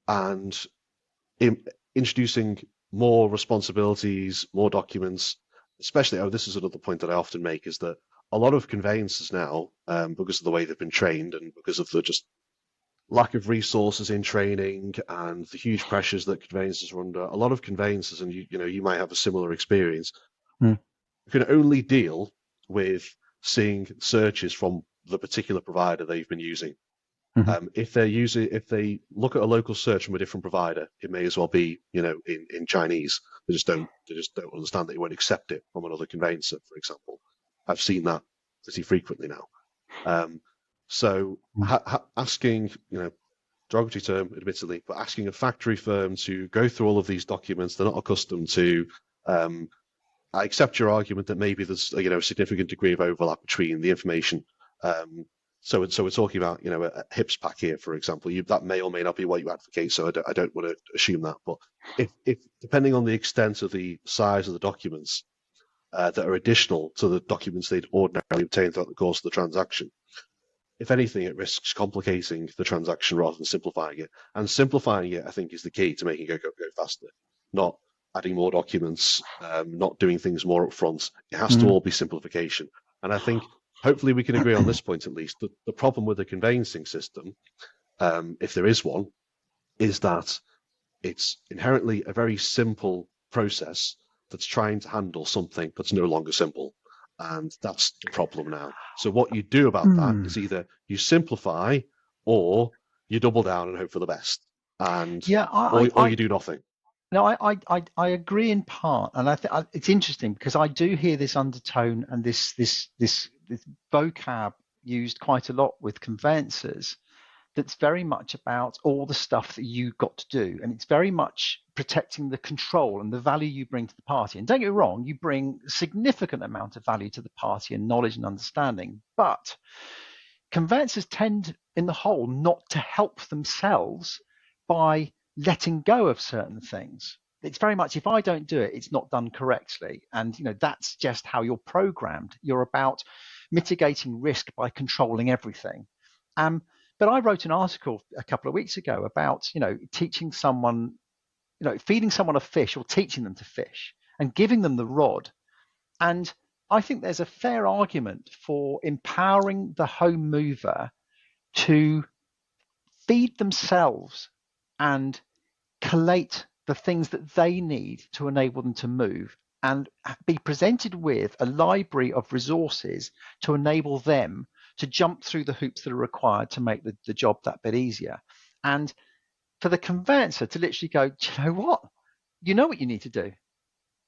and introducing more responsibilities, more documents. Especially, this is another point that I often make, is that a lot of conveyancers now, because of the way they've been trained and because of the just lack of resources in training and the huge pressures that conveyancers are under, a lot of conveyancers, and you might have a similar experience, can only deal with seeing searches from the particular provider they've been using. If they look at a local search from a different provider, it may as well be, in Chinese. They just don't understand that. They won't accept it from another conveyancer, for example. I've seen that pretty frequently now. So asking, derogatory term, admittedly, but asking a factory firm to go through all of these documents they're not accustomed to. I accept your argument that maybe there's a significant degree of overlap between the information. So we're talking about a HIPS pack here, for example. That may or may not be what you advocate. So I don't want to assume that. But if depending on the extent of the size of the documents that are additional to the documents they'd ordinarily obtain throughout the course of the transaction, if anything, it risks complicating the transaction rather than simplifying it. And simplifying it, I think, is the key to making it go faster. Not adding more documents, not doing things more upfront. It has to all be simplification. And I think hopefully we can agree on this point at least. The problem with the conveyancing system, if there is one, is that it's inherently a very simple process that's trying to handle something that's no longer simple. And that's the problem now. So what you do about that is either you simplify or you double down and hope for the best. And or you do nothing. No, I agree in part, and I think it's interesting because I do hear this undertone and this vocab used quite a lot with conveyancers. That's very much about all the stuff that you got to do, and it's very much protecting the control and the value you bring to the party. And don't get me wrong, you bring a significant amount of value to the party and knowledge and understanding, but conveyancers tend, in the whole, not to help themselves by letting go of certain things. It's very much, if I don't do it, it's not done correctly. And that's just how you're programmed. You're about mitigating risk by controlling everything. But I wrote an article a couple of weeks ago about, teaching someone, feeding someone a fish or teaching them to fish and giving them the rod. And I think there's a fair argument for empowering the home mover to feed themselves and collate the things that they need to enable them to move, and be presented with a library of resources to enable them to jump through the hoops that are required to make the job that bit easier. And for the conveyancer to literally go, do you know what? You know what you need to do.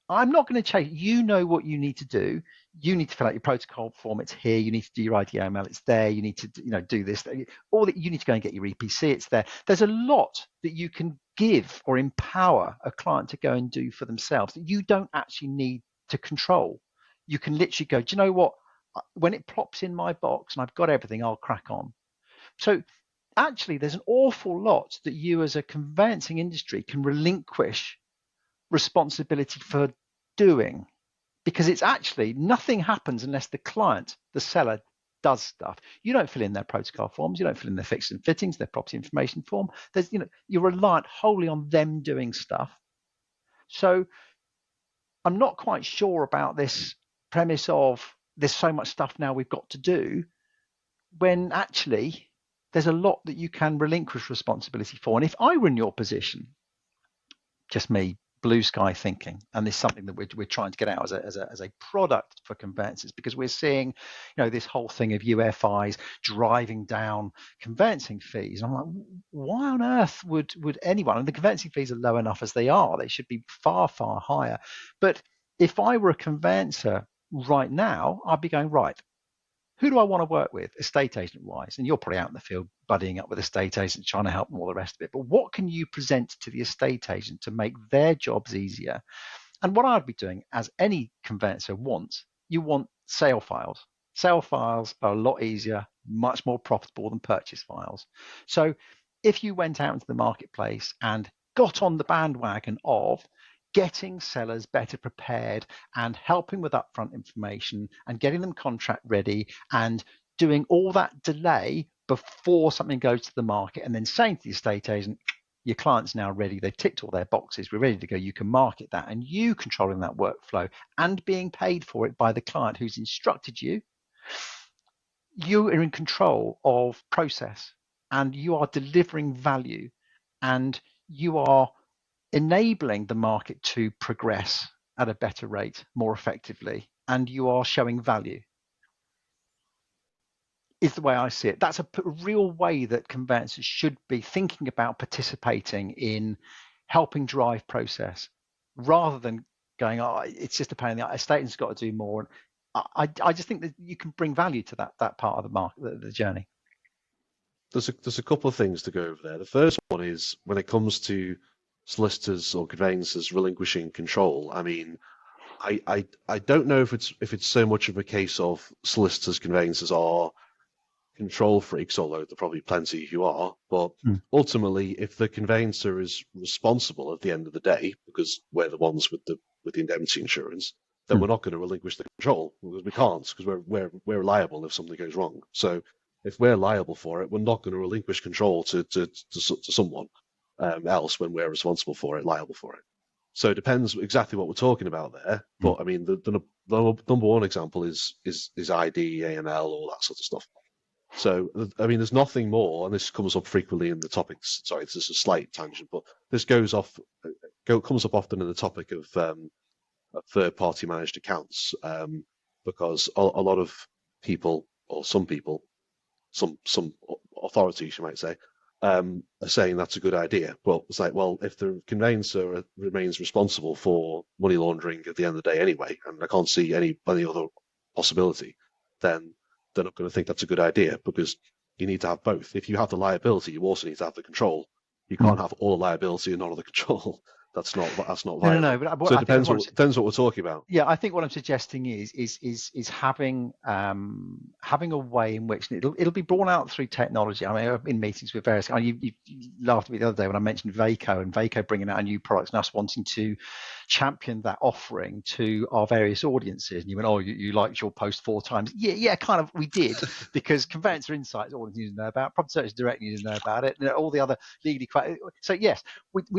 I'm not going to change. You know what you need to do. You need to fill out your protocol form. It's here. You need to do your IDML. It's there. You need to, do this. All that you need to go and get your EPC. It's there. There's a lot that you can give or empower a client to go and do for themselves that you don't actually need to control. You can literally go, do you know what? When it plops in my box and I've got everything, I'll crack on. So actually, there's an awful lot that you as a conveyancing industry can relinquish responsibility for doing, because it's actually nothing happens unless the client, the seller, does stuff. You don't fill in their protocol forms, you don't fill in their fixtures and fittings, their property information form. You're reliant wholly on them doing stuff. So I'm not quite sure about this premise of there's so much stuff now we've got to do, when actually there's a lot that you can relinquish responsibility for. And if I were in your position, just me, blue sky thinking, and this is something that we're trying to get out as a product for conveyancers, because we're seeing, this whole thing of UFIs driving down conveyancing fees. And I'm like, why on earth would anyone? And the conveyancing fees are low enough as they are; they should be far, far higher. But if I were a conveyancer right now, I'd be going, right, who do I want to work with, estate agent wise? And you're probably out in the field buddying up with estate agents, trying to help them, all the rest of it. But what can you present to the estate agent to make their jobs easier? And what I'd be doing, as any conveyancer wants, you want sale files. Sale files are a lot easier, much more profitable than purchase files. So if you went out into the marketplace and got on the bandwagon of getting sellers better prepared and helping with upfront information and getting them contract ready and doing all that delay before something goes to the market, and then saying to the estate agent, your client's now ready, they've ticked all their boxes, we're ready to go, you can market that, and you controlling that workflow and being paid for it by the client who's instructed you, you are in control of process and you are delivering value and you are enabling the market to progress at a better rate, more effectively, and you are showing value, is the way I see it. That's a real way that conveyancers should be thinking about participating in helping drive process, rather than going, oh, it's just a pain in the estate agent's got to do more. I just think that you can bring value to that part of the market, the journey. There's a couple of things to go over there. The first one is when it comes to solicitors or conveyancers relinquishing control. I mean, I don't know if it's so much of a case of solicitors, conveyancers are control freaks, although there are probably plenty who are. But ultimately, if the conveyancer is responsible at the end of the day, because we're the ones with the indemnity insurance, then we're not going to relinquish the control, because we can't, because we're liable if something goes wrong. So if we're liable for it, we're not going to relinquish control to someone else when we're responsible for it, liable for it. So it depends exactly what we're talking about there. But I mean, the number one example is ID, AML, all that sort of stuff. So, I mean, there's nothing more, and this comes up frequently in the topics. Sorry, this is a slight tangent, but this comes up often in the topic of third-party managed accounts, because a lot of people, or some people, some authorities, you might say, are saying that's a good idea. But it's like, well, if the conveyancer remains responsible for money laundering at the end of the day anyway, and I can't see any other possibility, then they're not going to think that's a good idea, because you need to have both. If you have the liability, you also need to have the control. You can't have all the liability and none of the control. That's not viable. No. But so it depends what we're talking about. Yeah, I think what I'm suggesting is having a way in which it'll be borne out through technology. I mean, in meetings with various. You laughed at me the other day when I mentioned Vaco and Vaco bringing out a new product and us wanting to champion that offering to our various audiences. And you went, oh, you liked your post 4 times. Yeah, kind of. We did, because Conveyancer Insights, all needs to know about, Property Search Direct needs to know about it, and all the other legally. So yes,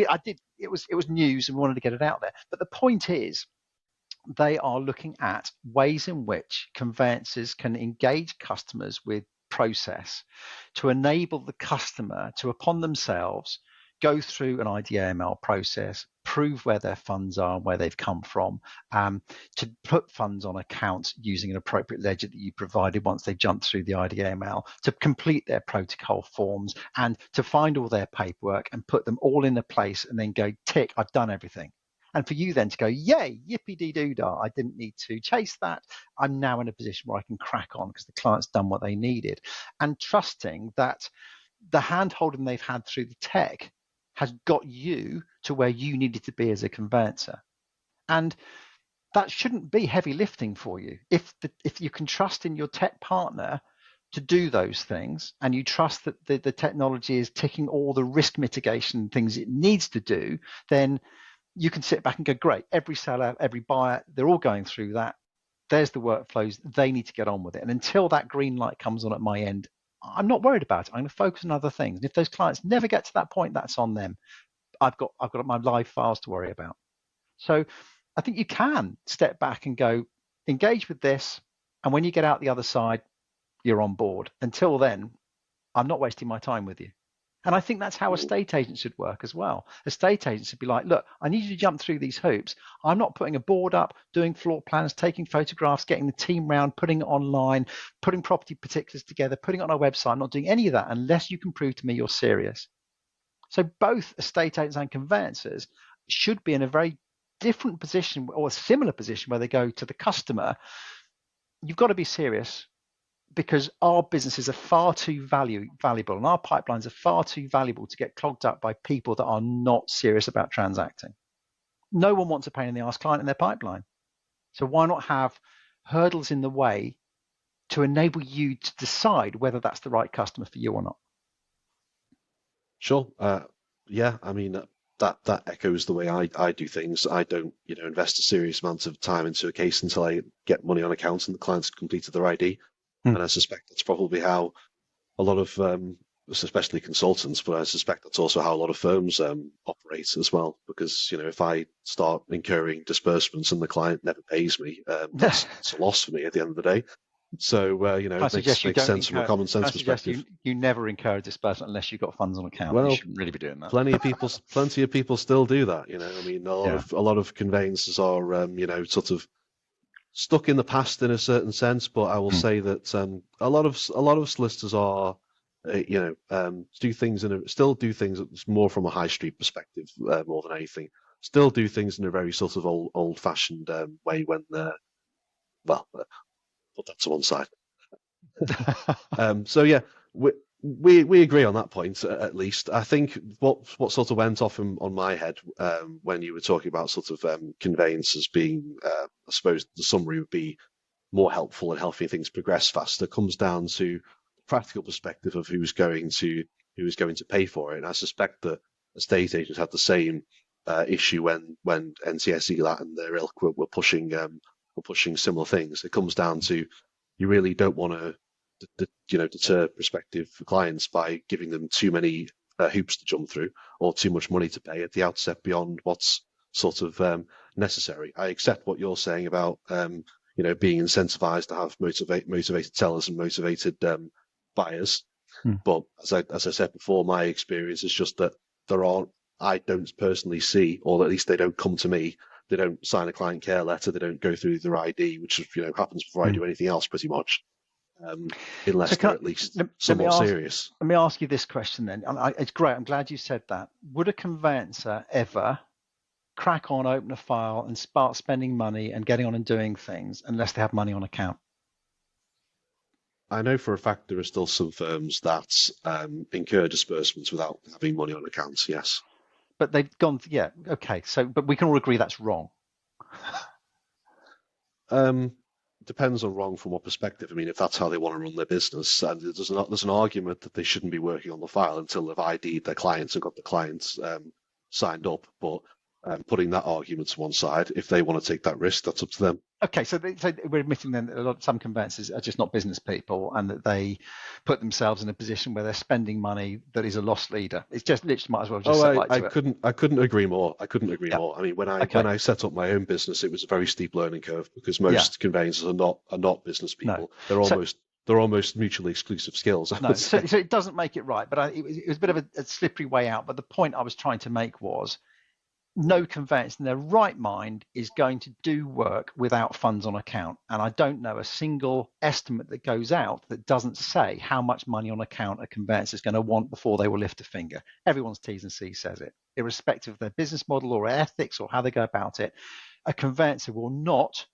I did. It was news and we wanted to get it out there. But the point is, they are looking at ways in which conveyancers can engage customers with process to enable the customer to, upon themselves, go through an IDAML process, prove where their funds are and where they've come from, to put funds on accounts using an appropriate ledger that you provided once they've jumped through the IDAML, to complete their protocol forms and to find all their paperwork and put them all in a place and then go, tick, I've done everything. And for you then to go, yay, yippee-dee-doo-dah, I didn't need to chase that. I'm now in a position where I can crack on because the client's done what they needed. And trusting that the hand-holding they've had through the tech has got you to where you needed to be as a conveyancer. And that shouldn't be heavy lifting for you. If you can trust in your tech partner to do those things, and you trust that the technology is ticking all the risk mitigation things it needs to do, then you can sit back and go, great, every seller, every buyer, they're all going through that. There's the workflows. They need to get on with it. And until that green light comes on at my end, I'm not worried about it. I'm going to focus on other things. And if those clients never get to that point, that's on them. I've got my live files to worry about. So I think you can step back and go, engage with this. And when you get out the other side, you're on board. Until then, I'm not wasting my time with you. And I think that's how estate agents should work as well. Estate agents should be like, look, I need you to jump through these hoops. I'm not putting a board up, doing floor plans, taking photographs, getting the team round, putting it online, putting property particulars together, putting it on our website. I'm not doing any of that unless you can prove to me you're serious. So both estate agents and conveyancers should be in a very different position or a similar position where they go to the customer. You've got to be serious, because our businesses are far too valuable and our pipelines are far too valuable to get clogged up by people that are not serious about transacting. No one wants a pain in the arse client in their pipeline. So why not have hurdles in the way to enable you to decide whether that's the right customer for you or not? Sure. Yeah, I mean, that echoes the way I do things. I don't, invest a serious amount of time into a case until I get money on account and the client's completed their ID. And I suspect that's probably how a lot of, especially consultants, but I suspect that's also how a lot of firms operate as well. Because, if I start incurring disbursements and the client never pays me, that's a loss for me at the end of the day. So, it makes sense from a common sense perspective. You never incur a disbursement unless you've got funds on account. Well, you shouldn't really be doing that. Plenty of people still do that. I mean, a lot of conveyancers are, sort of stuck in the past in a certain sense, but I will say that a lot of solicitors are, do things still do things more from a high street perspective more than anything. Still do things in a very sort of old fashioned way when they're put that to one side. So yeah, we agree on that point at least. I think what sort of went off on my head when you were talking about sort of conveyancers being, I suppose the summary would be more helpful and helping things progress faster, comes down to the practical perspective of who's going to pay for it. And I suspect that estate agents had the same issue when NCSE and their ilk were pushing similar things. It comes down to, you really don't want to deter prospective clients by giving them too many hoops to jump through or too much money to pay at the outset beyond what's sort of necessary. I accept what you're saying about being incentivized to have motivated sellers and motivated buyers. But as I said before, my experience is just that I don't personally see, or at least they don't come to me. They don't sign a client care letter. They don't go through their ID, which happens before I do anything else, pretty much, unless they're at least somewhat serious. Let me ask you this question then. It's great. I'm glad you said that. Would a conveyancer ever crack on, open a file, and start spending money and getting on and doing things unless they have money on account? I know for a fact there are still some firms that incur disbursements without having money on accounts. Yes. But they've gone, yeah, okay. So, but we can all agree that's wrong. Depends on wrong from what perspective. I mean, if that's how they want to run their business, and there's an argument that they shouldn't be working on the file until they've ID'd their clients and got the clients signed up. But putting that argument to one side, if they want to take that risk, that's up to them. Okay, so we're admitting then that some conveyancers are just not business people, and that they put themselves in a position where they're spending money that is a loss leader. It's just literally might as well just. I couldn't agree more. I couldn't agree more. I mean, when I set up my own business, it was a very steep learning curve because most conveyancers are not business people. No. They're almost mutually exclusive skills. No, so it doesn't make it right, but it was a bit of a slippery way out. But the point I was trying to make was, no conveyancer in their right mind is going to do work without funds on account. And I don't know a single estimate that goes out that doesn't say how much money on account a conveyancer is going to want before they will lift a finger. Everyone's T's and C's says it, irrespective of their business model or ethics or how they go about it. A conveyancer will not,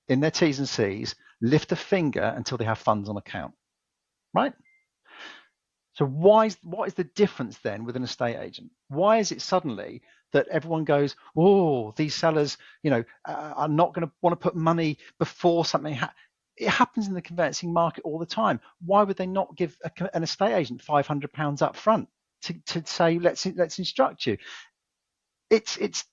in their T's and C's, lift a finger until they have funds on account, right? So what is the difference then with an estate agent? Why is it suddenly that everyone goes, oh, these sellers, are not going to want to put money before something happens? It happens in the conveyancing market all the time. Why would they not give an estate agent £500 up front to say, let's instruct you? It's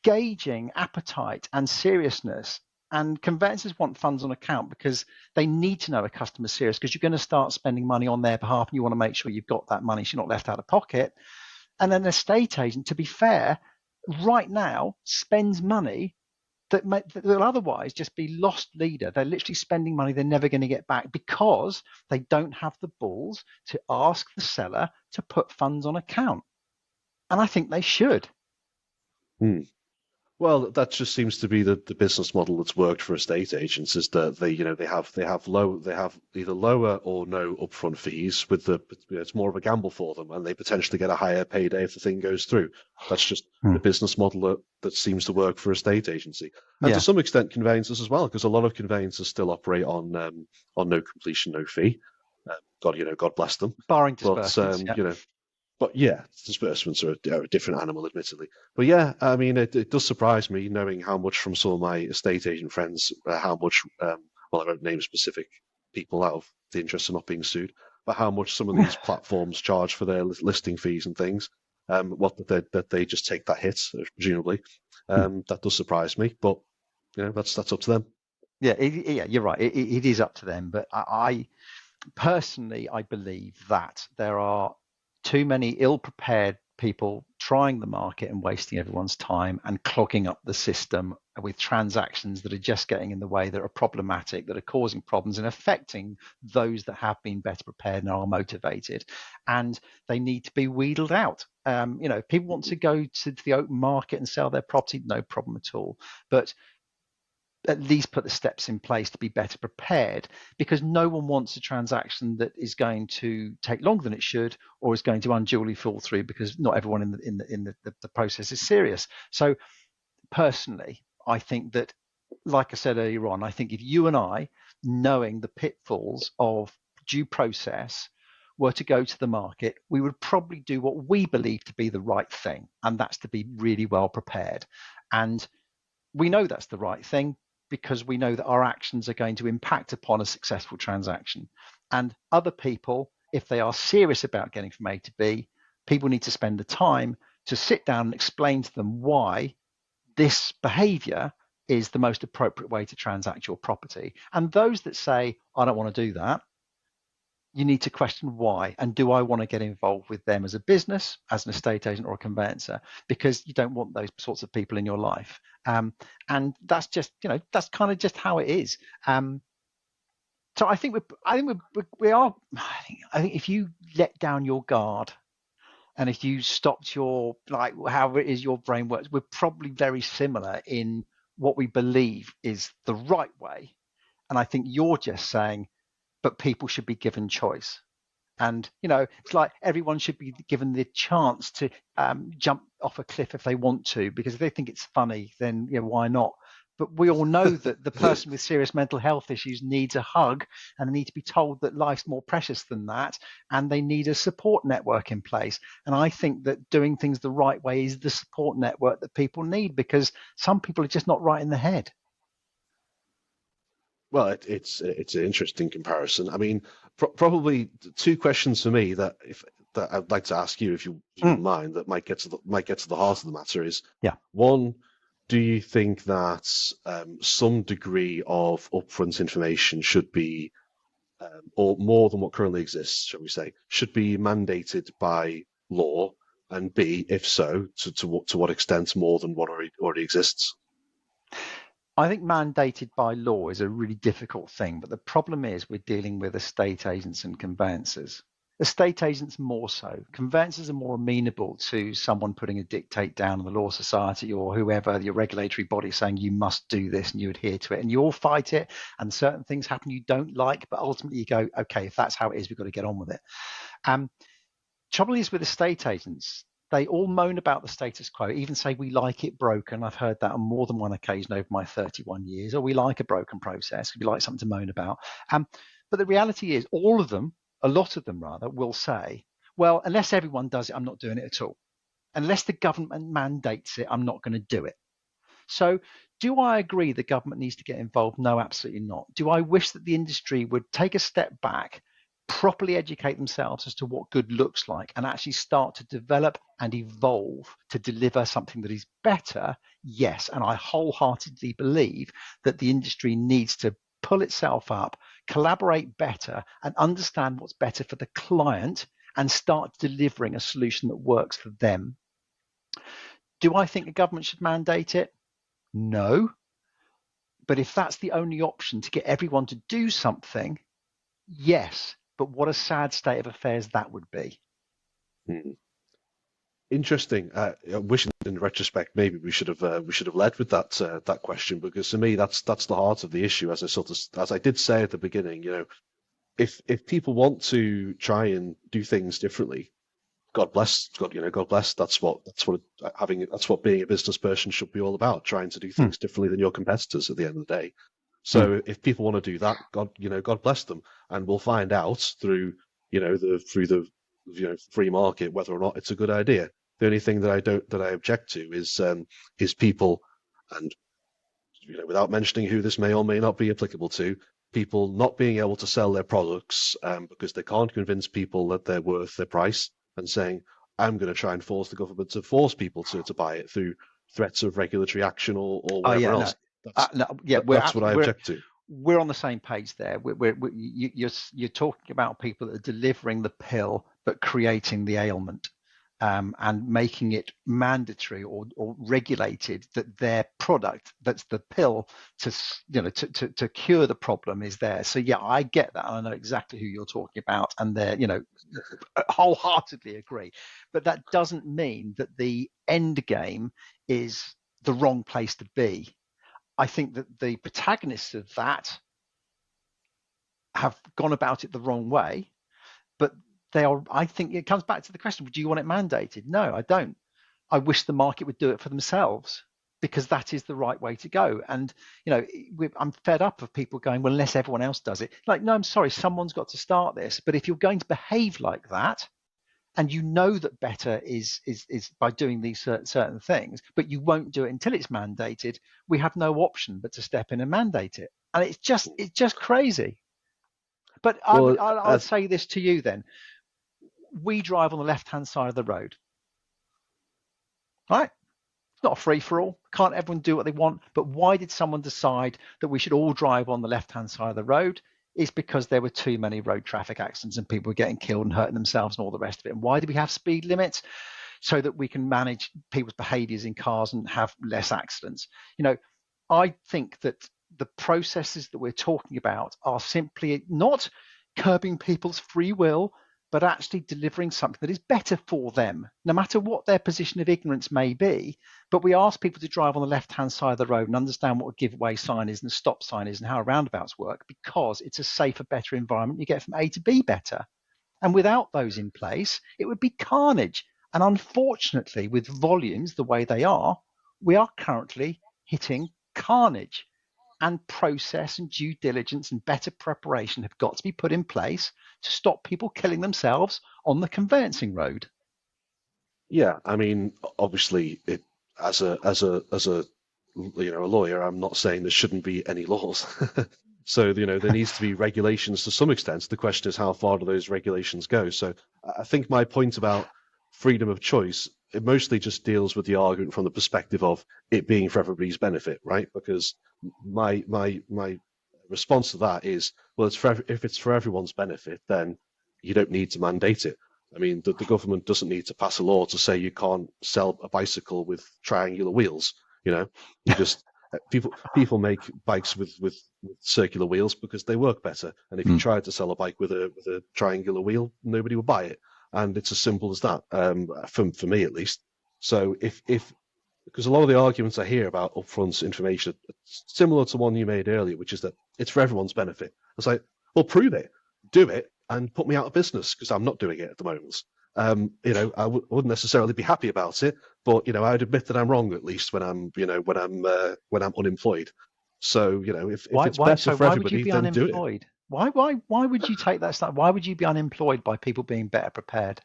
gauging appetite and seriousness. And conveyancers want funds on account because they need to know a customer's serious, because you're going to start spending money on their behalf and you want to make sure you've got that money so you're not left out of pocket. And an estate agent, to be fair, right now spends money that will otherwise just be lost leader. They're literally spending money they're never going to get back because they don't have the balls to ask the seller to put funds on account. And I think they should. Hmm. Well, that just seems to be the business model that's worked for estate agents, is that they have either lower or no upfront fees with it's more of a gamble for them, and they potentially get a higher payday if the thing goes through. That's just the business model that seems to work for estate agency, and to some extent conveyancers as well, because a lot of conveyancers still operate on no completion, no fee. God bless them. Barring disbursements. But yeah, disbursements are a different animal, admittedly. But yeah, I mean, it does surprise me knowing how much from some of my estate agent friends, how much, well, I won't name specific people out of the interest of not being sued, but how much some of these platforms charge for their listing fees and things. That they just take that hit, presumably. That does surprise me, but that's up to them. Yeah, you're right. It is up to them. But I personally, I believe that there are too many ill-prepared people trying the market and wasting everyone's time and clogging up the system with transactions that are just getting in the way, that are problematic, that are causing problems and affecting those that have been better prepared and are motivated. And they need to be wheedled out. If people want to go to the open market and sell their property, no problem at all. But at least put the steps in place to be better prepared, because no one wants a transaction that is going to take longer than it should, or is going to unduly fall through because not everyone in the process is serious. So personally, I think that, like I said earlier on, I think if you and I, knowing the pitfalls of due process, were to go to the market, we would probably do what we believe to be the right thing, and that's to be really well prepared. And we know that's the right thing because we know that our actions are going to impact upon a successful transaction. And other people, if they are serious about getting from A to B, people need to spend the time to sit down and explain to them why this behavior is the most appropriate way to transact your property. And those that say, I don't want to do that, you need to question why, and do I want to get involved with them as a business, as an estate agent or a conveyancer, because you don't want those sorts of people in your life. And that's just, that's kind of just how it is. So I think if you let down your guard, and if you stopped your, like, however it is your brain works, we're probably very similar in what we believe is the right way. And I think you're just saying, but people should be given choice. And, it's like everyone should be given the chance to jump off a cliff if they want to, because if they think it's funny, then why not? But we all know that the person with serious mental health issues needs a hug, and they need to be told that life's more precious than that, and they need a support network in place. And I think that doing things the right way is the support network that people need, because some people are just not right in the head. Well, it's an interesting comparison. I mean, probably two questions for me that I'd like to ask you, if you don't mind, that might get to the heart of the matter is, one, do you think that some degree of upfront information should be, or more than what currently exists, shall we say, should be mandated by law? And B, if so, to what extent more than what already exists? I think mandated by law is a really difficult thing, but the problem is we're dealing with estate agents and conveyancers. Estate agents more so. Conveyancers are more amenable to someone putting a dictate down in the Law Society or whoever, your regulatory body, saying you must do this and you adhere to it, and you all fight it, and certain things happen you don't like, but ultimately you go, okay, if that's how it is, we've got to get on with it. Trouble is with estate agents, they all moan about the status quo, even say we like it broken. I've heard that on more than one occasion over my 31 years, or we like a broken process, we like something to moan about. But the reality is all of them, a lot of them rather, will say, well, unless everyone does it, I'm not doing it at all. Unless the government mandates it, I'm not going to do it. So do I agree the government needs to get involved? No, absolutely not. Do I wish that the industry would take a step back, properly educate themselves as to what good looks like, and actually start to develop and evolve to deliver something that is better? Yes. And I wholeheartedly believe that the industry needs to pull itself up, collaborate better, and understand what's better for the client and start delivering a solution that works for them. Do I think the government should mandate it? No. But if that's the only option to get everyone to do something, yes. But what a sad state of affairs that would be. Interesting. Wishing in retrospect, maybe we should have led with that question, because to me that's the heart of the issue. As I did say at the beginning, if people want to try and do things differently, God bless. God bless. That's what being a business person should be all about. Trying to do things differently than your competitors at the end of the day. So if people want to do that, God bless them, and we'll find out through the free market whether or not it's a good idea. The only thing that I object to is people, and without mentioning who this may or may not be applicable to, people not being able to sell their products because they can't convince people that they're worth their price, and saying, I'm going to try and force the government to force people to buy it through threats of regulatory action or whatever else. That's what I object to. We're on the same page there. You're talking about people that are delivering the pill but creating the ailment, and making it mandatory or regulated that their product, that's the pill to cure the problem, is there. So yeah, I get that, and I know exactly who you're talking about, and they're wholeheartedly agree. But that doesn't mean that the end game is the wrong place to be. I think that the protagonists of that have gone about it the wrong way, but I think it comes back to the question, do you want it mandated? No, I don't. I wish the market would do it for themselves, because that is the right way to go. And, I'm fed up of people going, well, unless everyone else does it. Like, no, I'm sorry, someone's got to start this. But if you're going to behave like that, and that better is by doing these certain things, but you won't do it until it's mandated, we have no option but to step in and mandate it. And it's just crazy. But I'll say this to you then. We drive on the left-hand side of the road, right? It's not a free-for-all. Can't everyone do what they want? But why did someone decide that we should all drive on the left-hand side of the road? It's because there were too many road traffic accidents and people were getting killed and hurting themselves and all the rest of it. And why do we have speed limits? So that we can manage people's behaviors in cars and have less accidents. I think that the processes that we're talking about are simply not curbing people's free will, but actually delivering something that is better for them, no matter what their position of ignorance may be. But we ask people to drive on the left-hand side of the road and understand what a giveaway sign is and a stop sign is and how roundabouts work, because it's a safer, better environment. You get from A to B better. And without those in place, it would be carnage. And unfortunately, with volumes the way they are, we are currently hitting carnage. And process and due diligence and better preparation have got to be put in place to stop people killing themselves on the conveyancing road. Yeah, I mean, obviously, as a lawyer, I'm not saying there shouldn't be any laws. So there needs to be regulations to some extent. The question is, how far do those regulations go? So I think my point about freedom of choice, it mostly just deals with the argument from the perspective of it being for everybody's benefit, right? Because my response to that is, well, if it's for everyone's benefit, then you don't need to mandate it. I mean, the government doesn't need to pass a law to say you can't sell a bicycle with triangular wheels. You just people make bikes with circular wheels because they work better. And if you tried to sell a bike with a triangular wheel, nobody would buy it. And it's as simple as that, for me at least. So because a lot of the arguments I hear about upfront information are similar to one you made earlier, which is that it's for everyone's benefit. It's like, well, prove it, do it, and put me out of business, because I'm not doing it at the moment. I wouldn't necessarily be happy about it, but I'd admit that I'm wrong at least when I'm unemployed. So if it's better for everybody, then do it. Why would you take that step? Why would you be unemployed by people being better prepared?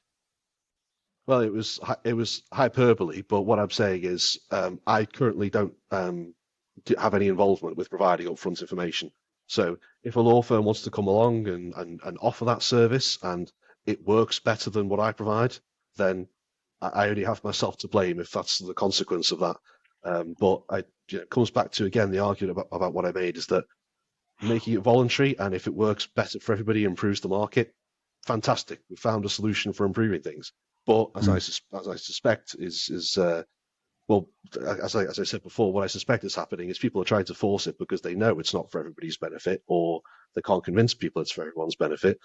Well, it was hyperbole, but what I'm saying is I currently don't have any involvement with providing upfront information. So if a law firm wants to come along and offer that service and it works better than what I provide, then I only have myself to blame if that's the consequence of that. But it comes back to again the argument about what I made is that making it voluntary, and if it works better for everybody, improves the market, fantastic. We found a solution for improving things. But as I suspect well, as I said before, what I suspect is happening is people are trying to force it because they know it's not for everybody's benefit, or they can't convince people it's for everyone's benefit,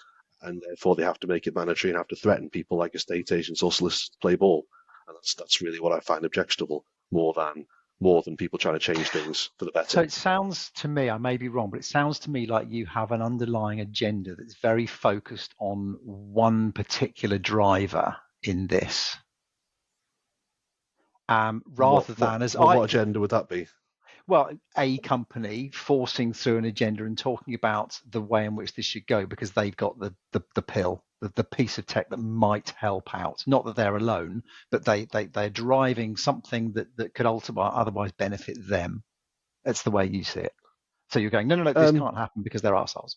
and therefore they have to make it mandatory and have to threaten people like estate agents or solicitors to play ball. And that's really what I find objectionable more than people trying to change things for the better. So it sounds to me, I may be wrong, but it sounds to me like you have an underlying agenda that's very focused on one particular driver in this. Rather than as what agenda would that be? Well, a company forcing through an agenda and talking about the way in which this should go because they've got the pill, the piece of tech that might help out. Not that they're alone, but they're driving something that could ultimately otherwise benefit them. That's the way you see it. So you're going, no, this can't happen because they're arseholes.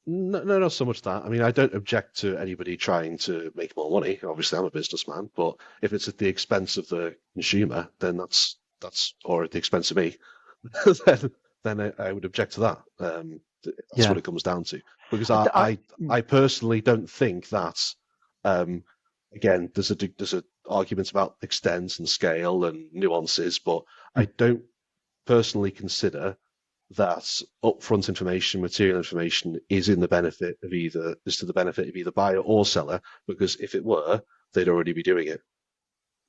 No, not so much that. I mean, I don't object to anybody trying to make more money. Obviously, I'm a businessman, but if it's at the expense of the consumer, then that's or at the expense of me, then I would object to that. That's what it comes down to. Because I personally don't think that. Again, there's a argument about extent and scale and nuances, but I don't personally consider that upfront information, material information, is to the benefit of either buyer or seller, because if it were, they'd already be doing it.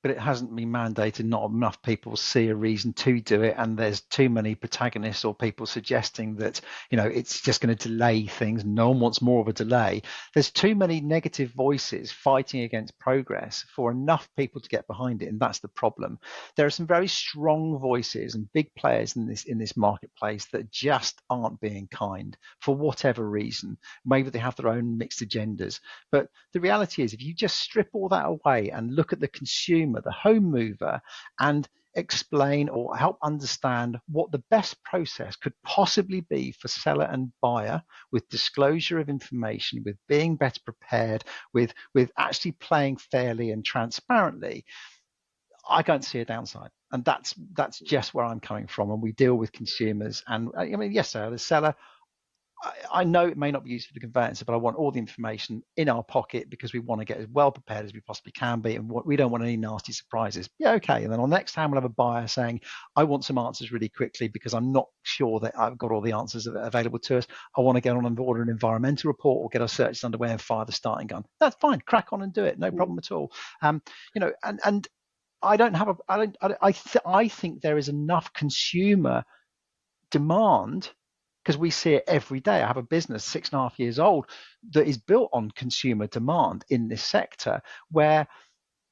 But it hasn't been mandated. Not enough people see a reason to do it, and there's too many protagonists or people suggesting that it's just going to delay things. No one wants more of a delay. There's too many negative voices fighting against progress for enough people to get behind it, and that's the problem. There are some very strong voices and big players in this marketplace that just aren't being kind for whatever reason. Maybe they have their own mixed agendas, but the reality is, if you just strip all that away and look at the consumer, the home mover, and explain or help understand what the best process could possibly be for seller and buyer, with disclosure of information, with being better prepared, with actually playing fairly and transparently, I don't see a downside. And that's just where I'm coming from. And we deal with consumers, and I mean, yes, sir, the seller, I know it may not be used for the conveyancer, but I want all the information in our pocket because we want to get as well prepared as we possibly can be, and we don't want any nasty surprises. Yeah, okay. And then on next time we'll have a buyer saying, I want some answers really quickly because I'm not sure that I've got all the answers available to us. I want to get on and order an environmental report or get our searches underway and fire the starting gun. That's fine. Crack on and do it. No problem at all. And I don't have I think there is enough consumer demand, because we see it every day. I have a business 6.5 years old that is built on consumer demand in this sector, where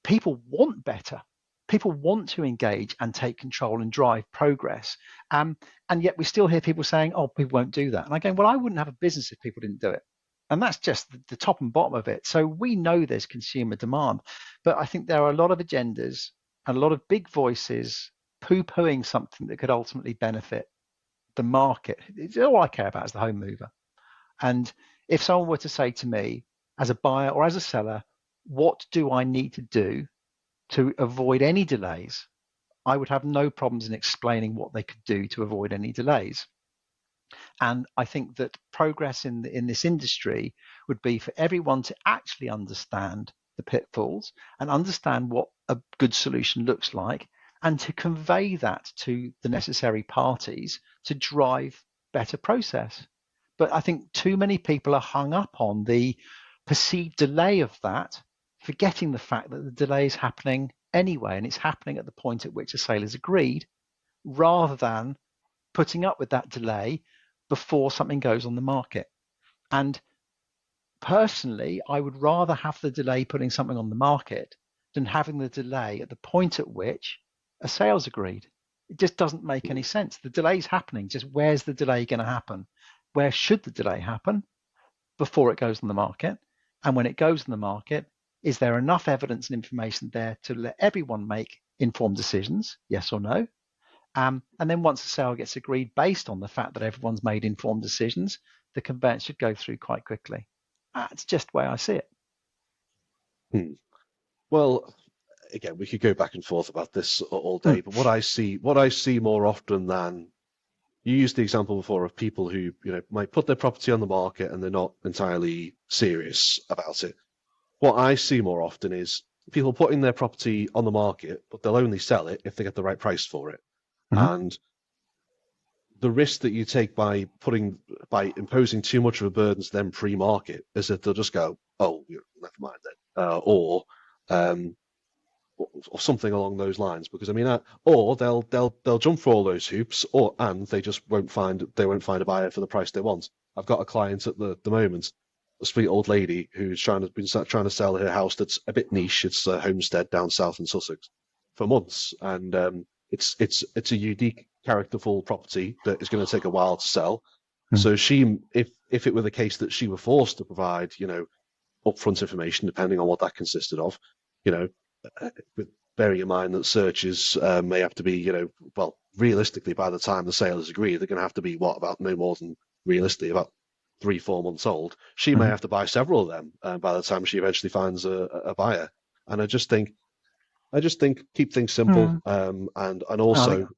people want better. People want to engage and take control and drive progress. And yet we still hear people saying, oh, people won't do that. And I go, well, I wouldn't have a business if people didn't do it. And that's just the top and bottom of it. So we know there's consumer demand, but I think there are a lot of agendas and a lot of big voices poo-pooing something that could ultimately benefit the market. It's all I care about is the home mover. And if someone were to say to me as a buyer or as a seller, what do I need to do to avoid any delays, I would have no problems in explaining what they could do to avoid any delays. And I think that progress in this industry would be for everyone to actually understand the pitfalls and understand what a good solution looks like, and to convey that to the necessary parties to drive better process. But I think too many people are hung up on the perceived delay of that, forgetting the fact that the delay is happening anyway, and it's happening at the point at which a sale is agreed, rather than putting up with that delay before something goes on the market. And personally, I would rather have the delay putting something on the market than having the delay at the point at which a sale's agreed. It just doesn't make any sense. The delay's happening. Just where's the delay going to happen? Where should the delay happen? Before it goes on the market. And when it goes on the market, Is there enough evidence and information there to let everyone make informed decisions, yes or no? And then once the sale gets agreed based on the fact that everyone's made informed decisions, the conveyance should go through quite quickly. That's just the way I see it. Well, again, we could go back and forth about this all day, but what I see more often than you used the example before of people who, might put their property on the market and they're not entirely serious about it. What I see more often is people putting their property on the market, but they'll only sell it if they get the right price for it. And the risk that you take by imposing too much of a burden to them pre-market is that they'll just go, oh, never mind then, or something along those lines. Because or they'll jump for all those hoops, and they just won't find a buyer for the price they want. I've got a client at the moment, a sweet old lady who's trying to sell her house that's a bit niche. It's a homestead down south in Sussex for months, and it's a unique, characterful property that is going to take a while to sell. So if it were the case that she were forced to provide, upfront information, depending on what that consisted of, with bearing in mind that searches may have to be, well, realistically, by the time the sale is agreed, they're going to have to be about no more than realistically about 3-4 months old. She may have to buy several of them by the time she eventually finds a buyer. And I just think keep things simple, and also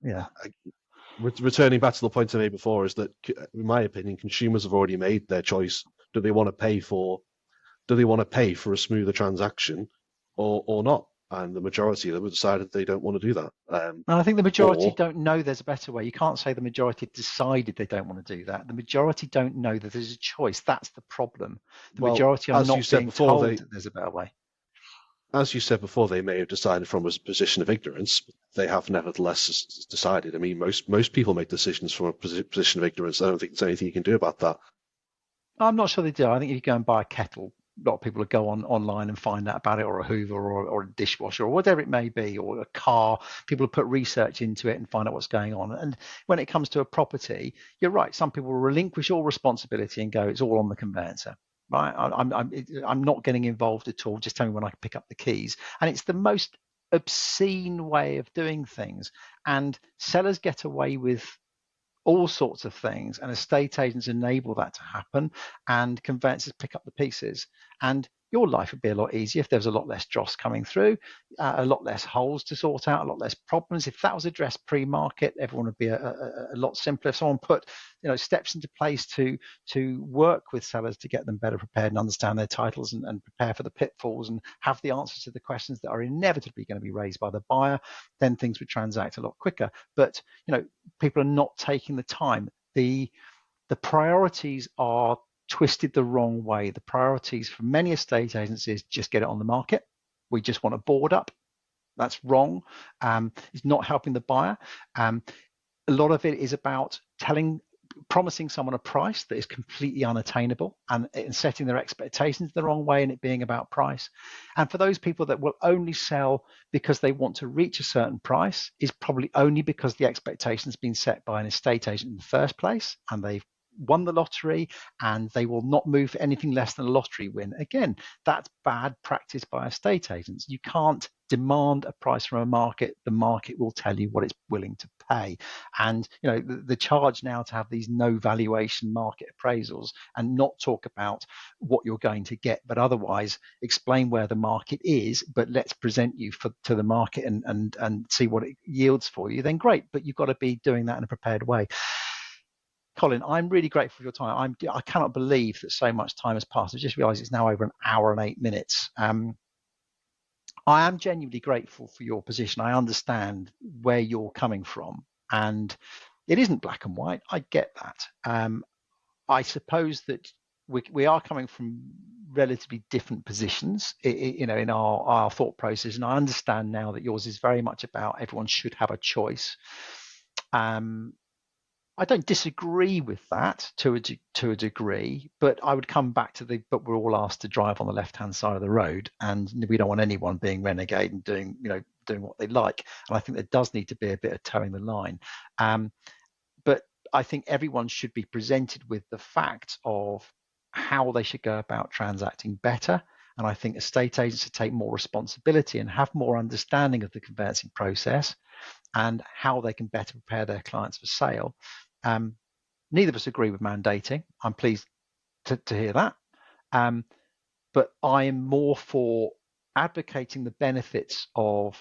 returning back to the point I made before is that, in my opinion, consumers have already made their choice. Do they want to pay for a smoother transaction or not? And the majority of them have decided they don't want to do that. And I think the majority don't know there's a better way. You can't say the majority have decided they don't want to do that. The majority don't know that there's a choice. That's the problem. The majority are not being told that there's a better way. As you said before, they may have decided from a position of ignorance, but they have nevertheless decided. I mean, most people make decisions from a position of ignorance. I don't think there's anything you can do about that. I'm not sure they do. I think if you go and buy a kettle, a lot of people will go online and find out about it, or a Hoover, or a dishwasher, or whatever it may be, or a car. People will put research into it and find out what's going on. And when it comes to a property, you're right. Some people will relinquish all responsibility and go, it's all on the conveyancer. Right? I'm not getting involved at all. Just tell me when I can pick up the keys. And it's the most obscene way of doing things. And sellers get away with all sorts of things, and estate agents enable that to happen, and conveyancers pick up the pieces. And your life would be a lot easier if there was a lot less dross coming through, a lot less holes to sort out, a lot less problems. If that was addressed pre-market, everyone would be a lot simpler. If someone put steps into place to work with sellers to get them better prepared and understand their titles, and prepare for the pitfalls and have the answers to the questions that are inevitably going to be raised by the buyer, then things would transact a lot quicker. But people are not taking the time. The priorities are twisted the wrong way. The priorities for many estate agencies just get it on the market. We just want to board up. That's wrong. It's not helping the buyer. A lot of it is about promising someone a price that is completely unattainable, and setting their expectations the wrong way, and it being about price. And for those people that will only sell because they want to reach a certain price, is probably only because the expectation's been set by an estate agent in the first place, and they've won the lottery, and they will not move for anything less than a lottery win. Again, that's bad practice by estate agents. You can't demand a price from a market. The market will tell you what it's willing to pay. And the charge now to have these no valuation market appraisals and not talk about what you're going to get, but otherwise explain where the market is, but let's present you to the market and see what it yields for you, then great. But you've got to be doing that in a prepared way. Colin, I'm really grateful for your time. I cannot believe that so much time has passed. I just realised it's now over an hour and 8 minutes. I am genuinely grateful for your position. I understand where you're coming from, and it isn't black and white. I get that. I suppose that we are coming from relatively different positions, in our thought process, and I understand now that yours is very much about everyone should have a choice. I don't disagree with that to a degree, but I would come back to but we're all asked to drive on the left-hand side of the road, and we don't want anyone being renegade and doing what they like. And I think there does need to be a bit of towing the line. But I think everyone should be presented with the fact of how they should go about transacting better, And I think estate agents should take more responsibility and have more understanding of the conveyancing process and how they can better prepare their clients for sale. Neither of us agree with mandating. I'm pleased to hear that. But I am more for advocating the benefits of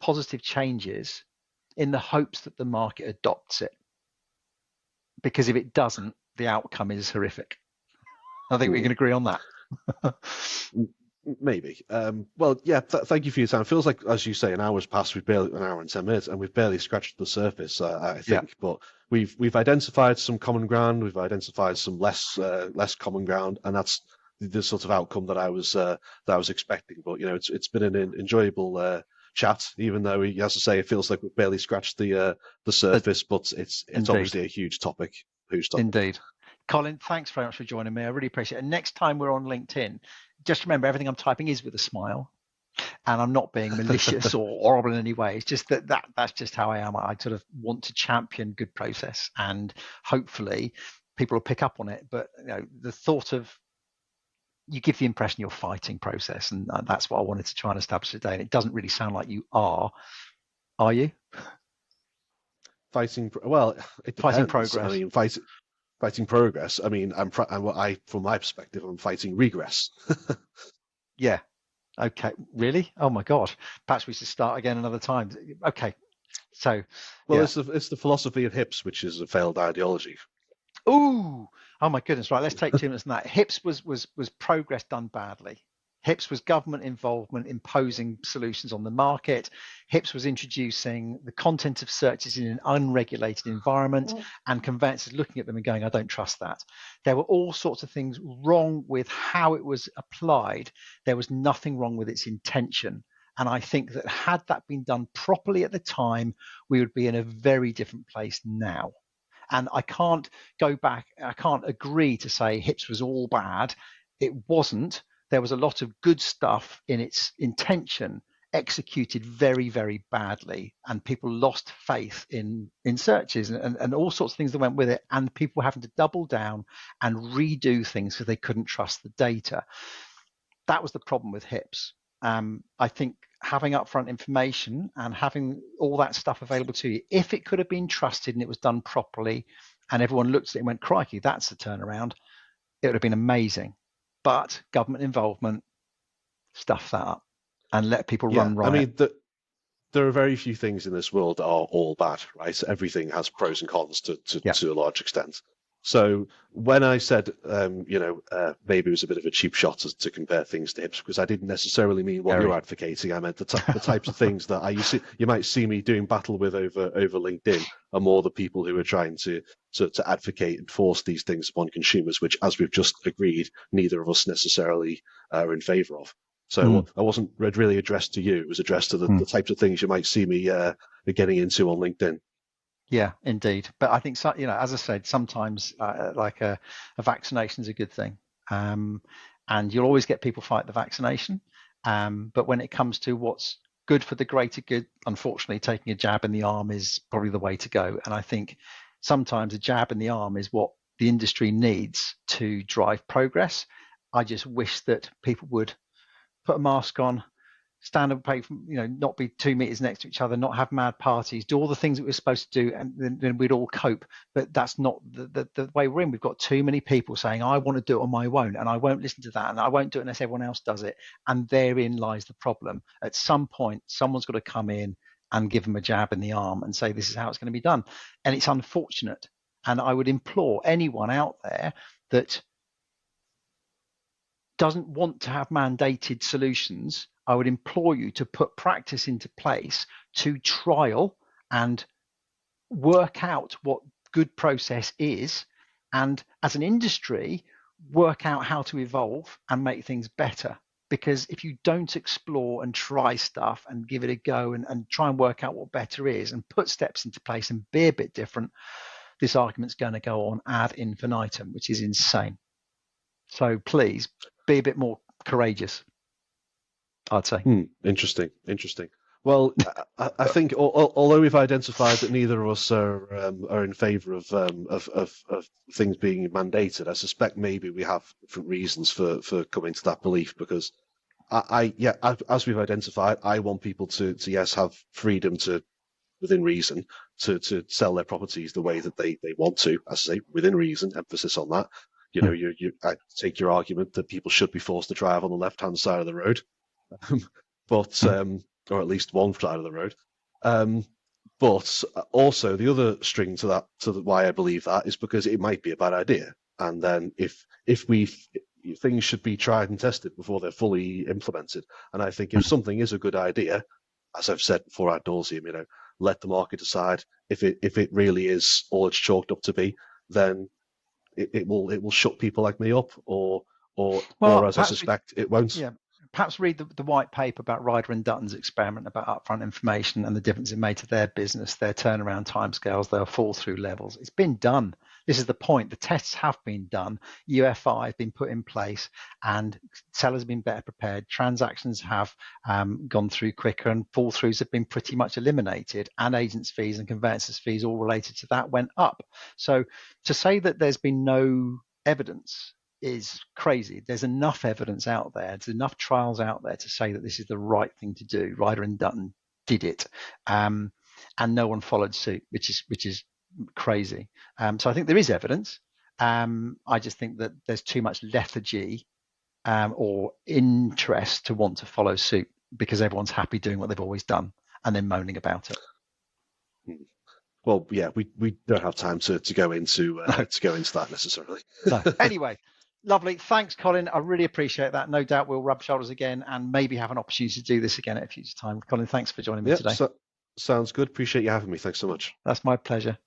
positive changes in the hopes that the market adopts it. Because if it doesn't, the outcome is horrific. I think we can agree on that. Maybe. Well, yeah, thank you for your time. It feels like, as you say, an hour's passed. We've barely an hour and 10 minutes, and we've barely scratched the surface, I think. Yeah. But we've identified some common ground. We've identified some less common ground, and that's the sort of outcome that I was expecting. But it's been an enjoyable chat, even though, as I say, it feels like we've barely scratched the surface. But it's obviously a huge topic. Indeed. Colin, thanks very much for joining me. I really appreciate it. And next time we're on LinkedIn, just remember everything I'm typing is with a smile, and I'm not being malicious or horrible in any way. It's just that's just how I am. I sort of want to champion good process, and hopefully people will pick up on it. But the thought of you give the impression you're fighting process, and that's what I wanted to try and establish today. And it doesn't really sound like you are you? Fighting? Well, it depends. Fighting progress. I mean, fighting progress. I mean, from my perspective, I'm fighting regress. Yeah. Okay. Really? Oh my God. Perhaps we should start again another time. Okay. So. Well, yeah. It's the philosophy of HIPS, which is a failed ideology. Ooh. Oh my goodness. Right. Let's take 2 minutes on that. HIPS was progress done badly. HIPS was government involvement imposing solutions on the market. HIPS was introducing the content of searches in an unregulated environment, and conveyancers looking at them and going, I don't trust that. There were all sorts of things wrong with how it was applied. There was nothing wrong with its intention. And I think that had that been done properly at the time, we would be in a very different place now. And I can't go back. I can't agree to say HIPS was all bad. It wasn't. There was a lot of good stuff in its intention, executed very, very badly, and people lost faith in searches and all sorts of things that went with it, and people having to double down and redo things because they couldn't trust the data. That was the problem with HIPS. I think having upfront information and having all that stuff available to you, if it could have been trusted and it was done properly, and everyone looked at it and went, crikey, that's a turnaround, it would have been amazing. But government involvement, stuff that up and let people run riot. I mean, there are very few things in this world that are all bad, right? Everything has pros and cons to a large extent. So when I said, maybe it was a bit of a cheap shot to compare things to HIPS, because I didn't necessarily mean what you're advocating. I meant the types of things that you might see me doing battle with over LinkedIn are more the people who are trying to advocate and force these things upon consumers, which, as we've just agreed, neither of us necessarily are in favour of. So I wasn't really addressed to you. It was addressed to the types of things you might see me getting into on LinkedIn. Yeah, indeed. But I think, as I said, sometimes like a vaccination is a good thing. And you'll always get people fight the vaccination. But when it comes to what's good for the greater good, unfortunately, taking a jab in the arm is probably the way to go. And I think sometimes a jab in the arm is what the industry needs to drive progress. I just wish that people would put a mask on, stand up, not be 2 meters next to each other, not have mad parties, do all the things that we're supposed to do, and then we'd all cope. But that's not the way we're in. We've got too many people saying, I want to do it on my own, and I won't listen to that, and I won't do it unless everyone else does it. And therein lies the problem. At some point, someone's got to come in and give them a jab in the arm and say, this is how it's going to be done. And it's unfortunate. And I would implore anyone out there that doesn't want to have mandated solutions, I would implore you to put practice into place to trial and work out what good process is, and as an industry, work out how to evolve and make things better. Because if you don't explore and try stuff and give it a go and try and work out what better is and put steps into place and be a bit different, this argument's going to go on ad infinitum, which is insane. So please be a bit more courageous, I'd say. Interesting. Well, I think although we've identified that neither of us are in favour of things being mandated, I suspect maybe we have different reasons for coming to that belief, because as we've identified, I want people to yes have freedom to, within reason, to sell their properties the way that they want to, as I say, within reason, emphasis on that. You know, I take your argument that people should be forced to drive on the left-hand side of the road, but or at least one side of the road. But also the other string to that, why I believe that, is because it might be a bad idea, and then if things should be tried and tested before they're fully implemented. And I think if something is a good idea, as I've said before ad nauseum, you know, let the market decide. If it really is all it's chalked up to be, then it will shut people like me up, or as I suspect it won't. Yeah, perhaps read the white paper about Ryder and Dutton's experiment about upfront information and the difference it made to their business, their turnaround timescales, their fall through levels. It's been done. This is the point. The tests have been done. UFI has been put in place, and sellers have been better prepared. Transactions have gone through quicker, and fall throughs have been pretty much eliminated. And agents' fees and conveyancers' fees, all related to that, went up. So to say that there's been no evidence is crazy. There's enough evidence out there, there's enough trials out there to say that this is the right thing to do. Ryder and Dutton did it, and no one followed suit, which is crazy. So I think there is evidence. I just think that there's too much lethargy or interest to want to follow suit, because everyone's happy doing what they've always done and then moaning about it. Well, yeah, we don't have time to go into that necessarily. No. Anyway. Lovely. Thanks, Colin. I really appreciate that. No doubt we'll rub shoulders again and maybe have an opportunity to do this again at a future time. Colin, thanks for joining me today. Sounds good. Appreciate you having me. Thanks so much. That's my pleasure.